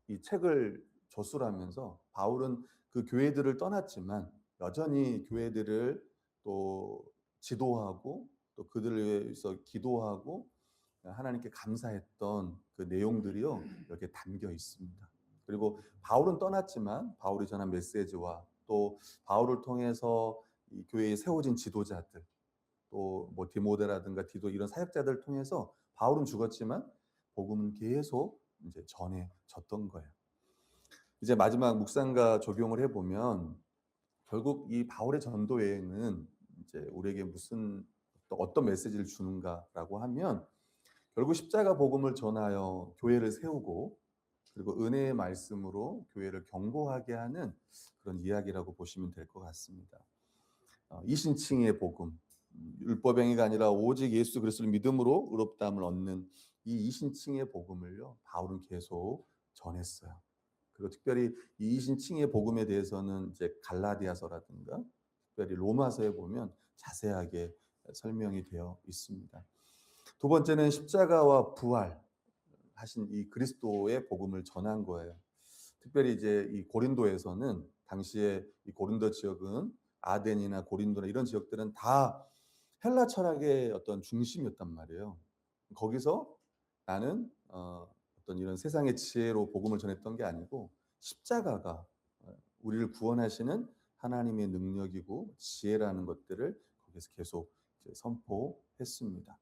이 책을 저술하면서 바울은 그 교회들을 떠났지만 여전히 교회들을 또 지도하고 또 그들을 위해서 기도하고 하나님께 감사했던 그 내용들이요 여기에 담겨 있습니다. 그리고 바울은 떠났지만 바울이 전한 메시지와 또 바울을 통해서 이 교회에 세워진 지도자들 또 뭐 디모데라든가 디도 이런 사역자들을 통해서 바울은 죽었지만 복음은 계속 이제 전해졌던 거예요. 이제 마지막 묵상과 적용을 해보면 결국 이 바울의 전도 여행은 이제 우리에게 무슨 어떤 메시지를 주는가라고 하면 결국 십자가 복음을 전하여 교회를 세우고 그리고 은혜의 말씀으로 교회를 견고하게 하는 그런 이야기라고 보시면 될 것 같습니다. 이신칭의 복음, 율법행위가 아니라 오직 예수 그리스도를 믿음으로 의롭다함을 얻는 이 이신칭의 복음을요 바울은 계속 전했어요. 그리고 특별히 이 이신칭의 복음에 대해서는 이제 갈라디아서라든가 특별히 로마서에 보면 자세하게 설명이 되어 있습니다. 두 번째는 십자가와 부활하신 이 그리스도의 복음을 전한 거예요. 특별히 이제 이 고린도에서는 당시에 이 고린도 지역은 아덴이나 고린도나 이런 지역들은 다 헬라 철학의 어떤 중심이었단 말이에요. 거기서 나는 어떤 이런 세상의 지혜로 복음을 전했던 게 아니고 십자가가 우리를 구원하시는 하나님의 능력이고 지혜라는 것들을 거기서 계속 이제 선포했습니다.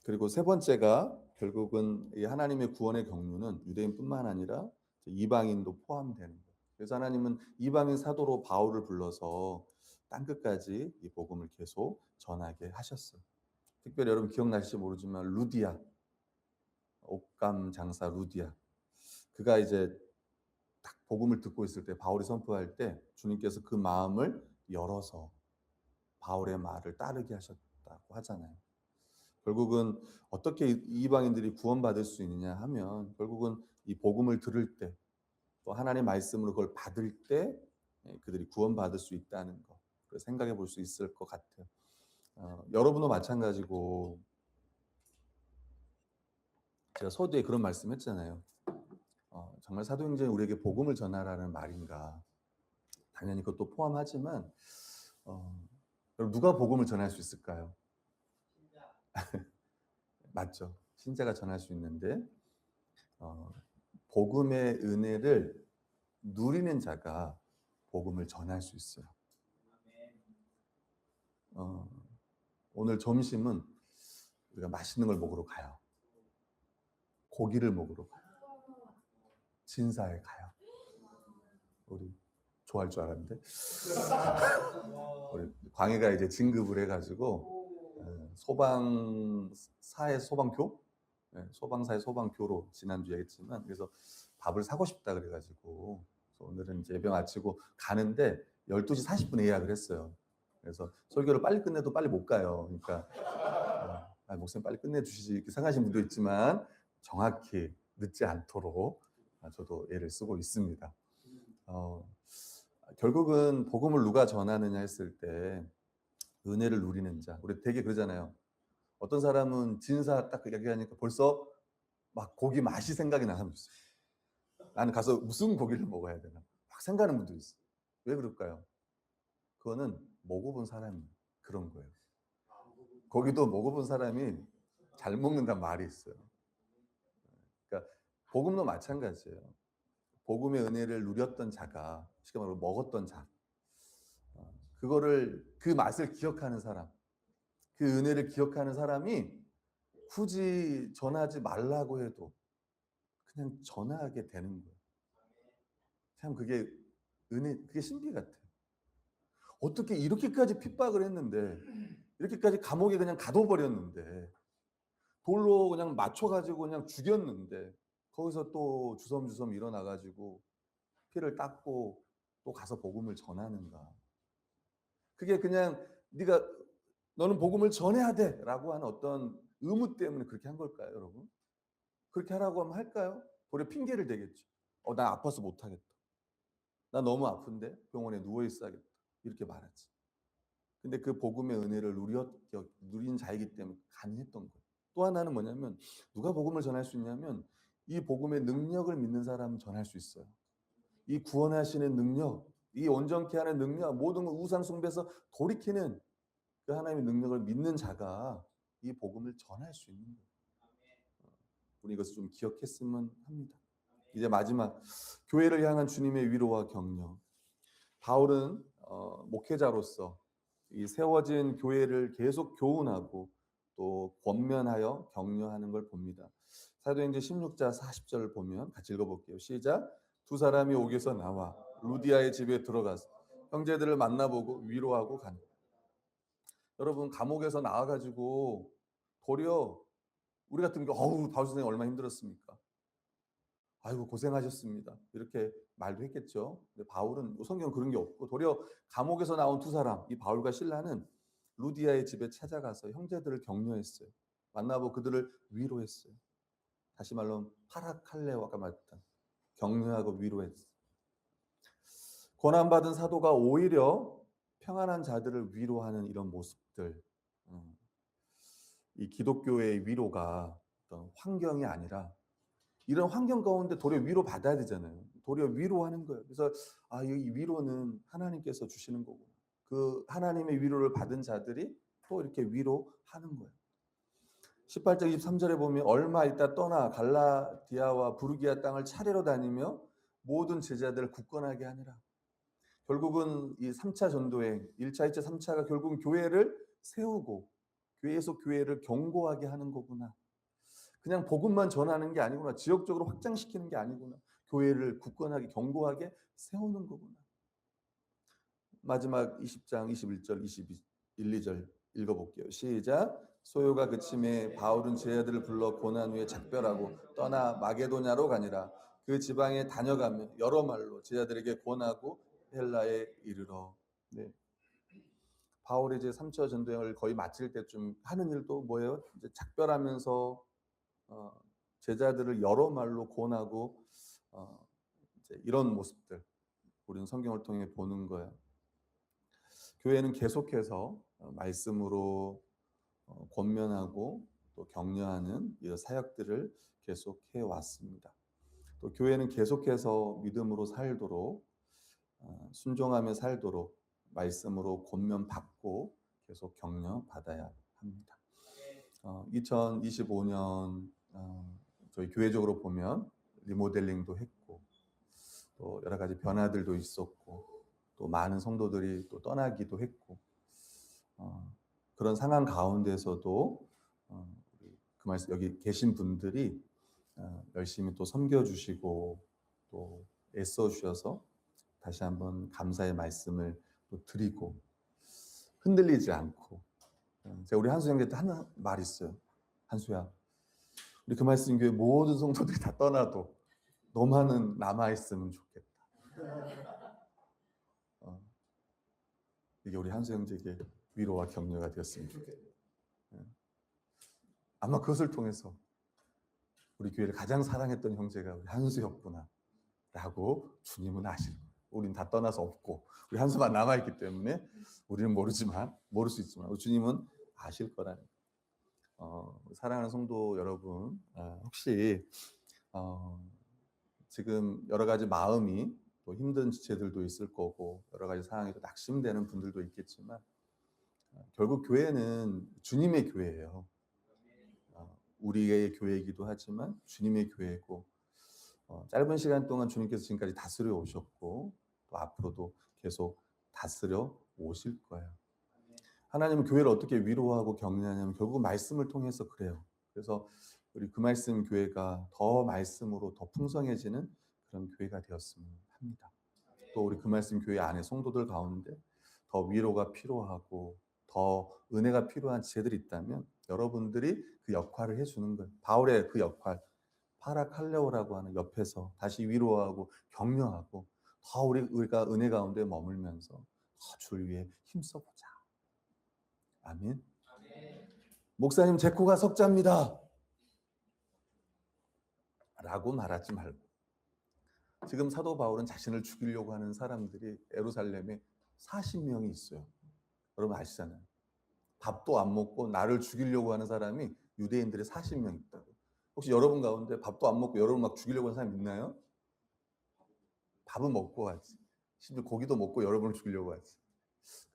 그리고 세 번째가 결국은 이 하나님의 구원의 경륜은 유대인뿐만 아니라 이방인도 포함되는 거예요. 그래서 하나님은 이방인 사도로 바울을 불러서 땅끝까지 이 복음을 계속 전하게 하셨어요. 특별히 여러분 기억나실지 모르지만 루디아, 옥감 장사 루디아, 그가 이제 딱 복음을 듣고 있을 때 바울이 선포할 때 주님께서 그 마음을 열어서 바울의 말을 따르게 하셨다고 하잖아요. 결국은 어떻게 이방인들이 구원받을 수 있느냐 하면 결국은 이 복음을 들을 때 또 하나님의 말씀으로 그걸 받을 때 그들이 구원받을 수 있다는 거 생각해 볼 수 있을 것 같아요. 여러분도 마찬가지고 제가 서두에 그런 말씀했잖아요. 정말 사도행전이 우리에게 복음을 전하라는 말인가? 당연히 그것도 포함하지만 여러분 누가 복음을 전할 수 있을까요? 맞죠. 신자가 전할 수 있는데 복음의 은혜를 누리는 자가 복음을 전할 수 있어요. 오늘 점심은 우리가 맛있는 걸 먹으러 가요. 고기를 먹으러 가요. 진사에 가요. 우리 좋아할 줄 알았는데 우리 광희가 이제 진급을 해가지고 소방사의 소방교, 소방사의 소방교로 지난주에 했지만 그래서 밥을 사고 싶다 그래가지고 그래서 오늘은 이제 예배 마치고 가는데 12시 40분에 예약을 했어요. 그래서 설교를 빨리 끝내도 빨리 못 가요. 그러니까 목사님 빨리 끝내주시지 이렇게 생각하시는 분도 있지만 정확히 늦지 않도록 저도 애를 쓰고 있습니다. 결국은 복음을 누가 전하느냐 했을 때 은혜를 누리는 자. 우리 되게 그러잖아요. 어떤 사람은 진사 딱 얘기하니까 벌써 막 고기 맛이 생각이 나는 분도 있어요. 나는 가서 무슨 고기를 먹어야 되나 막 생각하는 분도 있어요. 왜 그럴까요? 그거는 먹어본 사람이 그런 거예요. 거기도 먹어본 사람이 잘 먹는다는 말이 있어요. 그러니까 복음도 마찬가지예요. 복음의 은혜를 누렸던 자가 쉽게 말하면 먹었던 자, 그거를 그 맛을 기억하는 사람, 그 은혜를 기억하는 사람이 굳이 전하지 말라고 해도 그냥 전하게 되는 거예요. 참 그게 은혜, 그게 신비 같아요. 어떻게 이렇게까지 핍박을 했는데, 이렇게까지 감옥에 그냥 가둬버렸는데, 돌로 그냥 맞춰가지고 그냥 죽였는데, 거기서 또 주섬주섬 일어나가지고 피를 닦고 또 가서 복음을 전하는가. 그게 그냥 너는 복음을 전해야 돼라고 하는 어떤 의무 때문에 그렇게 한 걸까요, 여러분? 그렇게 하라고 하면 할까요? 오히려 핑계를 대겠죠. 나 아파서 못하겠다. 나 너무 아픈데 병원에 누워 있어야겠다. 이렇게 말하지. 근데 그 복음의 은혜를 누린 자이기 때문에 가능했던 거예요. 또 하나는 뭐냐면 누가 복음을 전할 수 있냐면 이 복음의 능력을 믿는 사람은 전할 수 있어요. 이 구원하시는 능력, 이 온전케 하는 능력, 모든 우상 숭배에서 돌이키는 그 하나님의 능력을 믿는 자가 이 복음을 전할 수 있는 거예요. 우리 이것을 좀 기억했으면 합니다. 이제 마지막 교회를 향한 주님의 위로와 격려. 바울은 목회자로서 이 세워진 교회를 계속 교훈하고 또 권면하여 격려하는 걸 봅니다. 사도행전 16장 40절을 보면 같이 읽어볼게요. 시작. 두 사람이 옥에서 나와 루디아의 집에 들어가서 형제들을 만나보고 위로하고 가니. 여러분 감옥에서 나와가지고 도리어 우리 같은 경우 바울 선생님 얼마나 힘들었습니까? 아이고 고생하셨습니다. 이렇게 말도 했겠죠. 근데 바울은 성경 그런 게 없고 도리어 감옥에서 나온 두 사람, 이 바울과 실라는 루디아의 집에 찾아가서 형제들을 격려했어요. 만나보고 그들을 위로했어요. 다시 말로 파라칼레오가 말했던 격려하고 위로했어요. 고난받은 사도가 오히려 평안한 자들을 위로하는 이런 모습들, 이 기독교의 위로가 어떤 환경이 아니라 이런 환경 가운데 도리어 위로 받아야 되잖아요. 도리어 위로하는 거예요. 그래서 이 위로는 하나님께서 주시는 거고 그 하나님의 위로를 받은 자들이 또 이렇게 위로하는 거예요. 18장 23절에 보면 얼마 있다 떠나 갈라디아와 부르기아 땅을 차례로 다니며 모든 제자들을 굳건하게 하니라. 결국은 이 3차 전도행 1차, 2차, 3차가 결국은 교회를 세우고 교회에서 교회를 견고하게 하는 거구나. 그냥 복음만 전하는 게 아니구나. 지역적으로 확장시키는 게 아니구나. 교회를 굳건하게 견고하게 세우는 거구나. 마지막 20장 21절 22, 1, 2절 읽어볼게요. 시작. 소요가 그침에 바울은 제자들을 불러 고난 후에 작별하고 떠나 마게도냐로 가니라. 그 지방에 다녀가며 여러 말로 제자들에게 권하고 헬라에 이르러. 네. 바울이 이제 3차 전도행을 거의 마칠 때쯤 하는 일도 뭐예요? 이제 작별하면서 제자들을 여러 말로 권하고 이제 이런 모습들 우리는 성경을 통해 보는 거예요. 교회는 계속해서 말씀으로 권면하고 또 격려하는 이 사역들을 계속해 왔습니다. 또 교회는 계속해서 믿음으로 살도록 순종하며 살도록 말씀으로 권면받고 계속 격려받아야 합니다. 2025년 저희 교회적으로 보면 리모델링도 했고 또 여러 가지 변화들도 있었고 또 많은 성도들이 또 떠나기도 했고 그런 상황 가운데서도 그 말씀 여기 계신 분들이 열심히 또 섬겨주시고 또 애써주셔서 다시 한번 감사의 말씀을 또 드리고 흔들리지 않고 제가 우리 한수 형제한테 하는 말 있어요. 한수야, 우리 그 말씀 교회 모든 성도들이 다 떠나도 너만은 남아있으면 좋겠다. 이게 우리 한수 형제에게 위로와 격려가 되었으면 좋겠다. 아마 그것을 통해서 우리 교회를 가장 사랑했던 형제가 우리 한수였구나 라고 주님은 아실 거예요. 우린 다 떠나서 없고 우리 한수만 남아있기 때문에 우리는 모를 수 있지만 우리 주님은 아실 거라는 사랑하는 성도 여러분, 혹시 지금 여러 가지 마음이 또 힘든 지체들도 있을 거고 여러 가지 상황에 낙심되는 분들도 있겠지만 결국 교회는 주님의 교회예요. 우리의 교회이기도 하지만 주님의 교회고 짧은 시간 동안 주님께서 지금까지 다스려 오셨고 또 앞으로도 계속 다스려 오실 거예요. 하나님은 교회를 어떻게 위로하고 격려하냐면 결국 말씀을 통해서 그래요. 그래서 우리 그 말씀 교회가 더 말씀으로 더 풍성해지는 그런 교회가 되었으면 합니다. 또 우리 그 말씀 교회 안에 성도들 가운데 더 위로가 필요하고 더 은혜가 필요한 지체들이 있다면 여러분들이 그 역할을 해주는 거예요. 바울의 그 역할, 파라칼레오라고 하는 옆에서 다시 위로하고 격려하고 더 우리가 은혜 가운데 머물면서 더 주를 위해 힘써보자. 아멘. 목사님 제 코가 석자입니다 라고 말하지 말고 지금 사도 바울은 자신을 죽이려고 하는 사람들이 예루살렘에 40명이 있어요. 여러분 아시잖아요. 밥도 안 먹고 나를 죽이려고 하는 사람이 유대인들이 40명 있다고. 혹시 여러분 가운데 밥도 안 먹고 여러분 막 죽이려고 하는 사람 있나요? 밥은 먹고 하지. 심지어 고기도 먹고 여러분을 죽이려고 하지.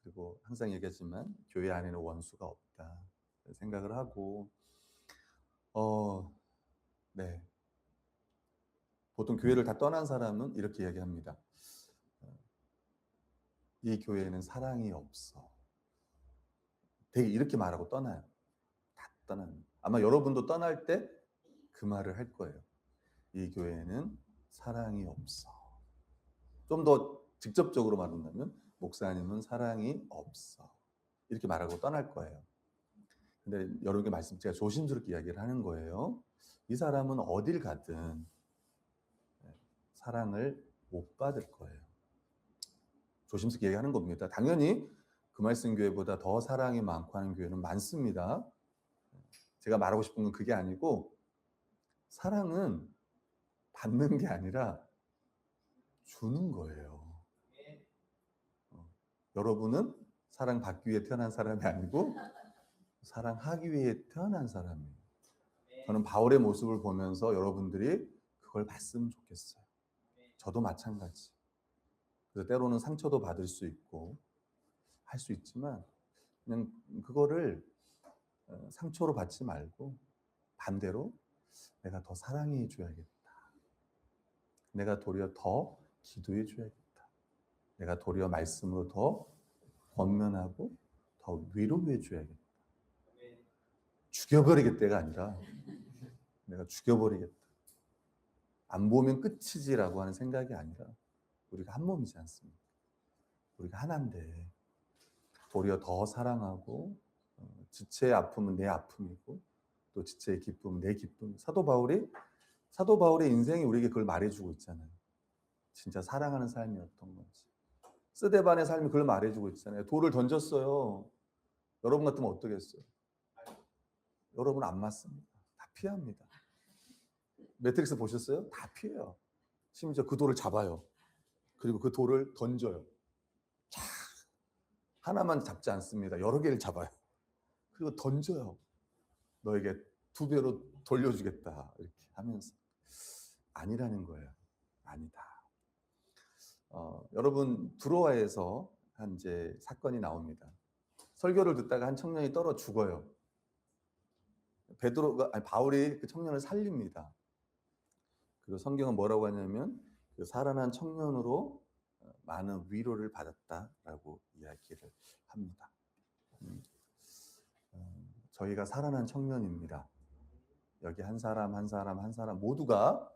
그리고 항상 얘기하지만 교회 안에는 원수가 없다. 생각을 하고, 네. 보통 교회를 다 떠난 사람은 이렇게 이야기합니다. 이 교회에는 사랑이 없어. 되게 이렇게 말하고 떠나요. 다 떠나요. 아마 여러분도 떠날 때 그 말을 할 거예요. 이 교회에는 사랑이 없어. 좀 더 직접적으로 말한다면 목사님은 사랑이 없어. 이렇게 말하고 떠날 거예요. 근데 여러분께 제가 조심스럽게 이야기를 하는 거예요. 이 사람은 어딜 가든 사랑을 못 받을 거예요. 조심스럽게 얘기하는 겁니다. 당연히 그 말씀 교회보다 더 사랑이 많고 하는 교회는 많습니다. 제가 말하고 싶은 건 그게 아니고, 사랑은 받는 게 아니라 주는 거예요. 여러분은 사랑받기 위해 태어난 사람이 아니고 사랑하기 위해 태어난 사람이에요. 저는 바울의 모습을 보면서 여러분들이 그걸 봤으면 좋겠어요. 저도 마찬가지. 그래서 때로는 상처도 받을 수 있고 할 수 있지만, 그냥 그거를 상처로 받지 말고 반대로 내가 더 사랑해 줘야겠다. 내가 도리어 더 기도해 줘야겠다. 내가 도리어 말씀으로 더 권면하고 더 위로해 줘야겠다. 죽여버리겠다가 아니라 내가 죽여버리겠다. 안 보면 끝이지라고 하는 생각이 아니라, 우리가 한 몸이지 않습니까? 우리가 하나인데 도리어 더 사랑하고, 지체의 아픔은 내 아픔이고 또 지체의 기쁨은 내 기쁨. 사도 바울의 인생이 우리에게 그걸 말해주고 있잖아요. 진짜 사랑하는 삶이 어떤 건지. 스데반의 삶이 그걸 말해주고 있잖아요. 돌을 던졌어요. 여러분 같으면 어떠겠어요? 여러분 안 맞습니다. 다 피합니다. 매트릭스 보셨어요? 다 피해요. 심지어 그 돌을 잡아요. 그리고 그 돌을 던져요. 자, 하나만 잡지 않습니다. 여러 개를 잡아요. 그리고 던져요. 너에게 2배로 돌려주겠다. 이렇게 하면서. 아니라는 거예요. 아니다. 여러분, 두로아에서 한 이제 사건이 나옵니다. 설교를 듣다가 한 청년이 떨어 죽어요. 바울이 그 청년을 살립니다. 그리고 성경은 뭐라고 하냐면 그 살아난 청년으로 많은 위로를 받았다라고 이야기를 합니다. 저희가 살아난 청년입니다. 여기 한 사람 한 사람 한 사람 모두가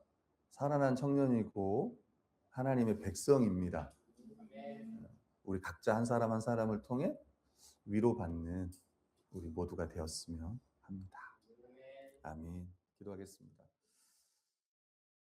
살아난 청년이고 하나님의 백성입니다. 우리 각자 한 사람 한 사람을 통해 위로받는 우리 모두가 되었으면 합니다. 아멘. 기도하겠습니다.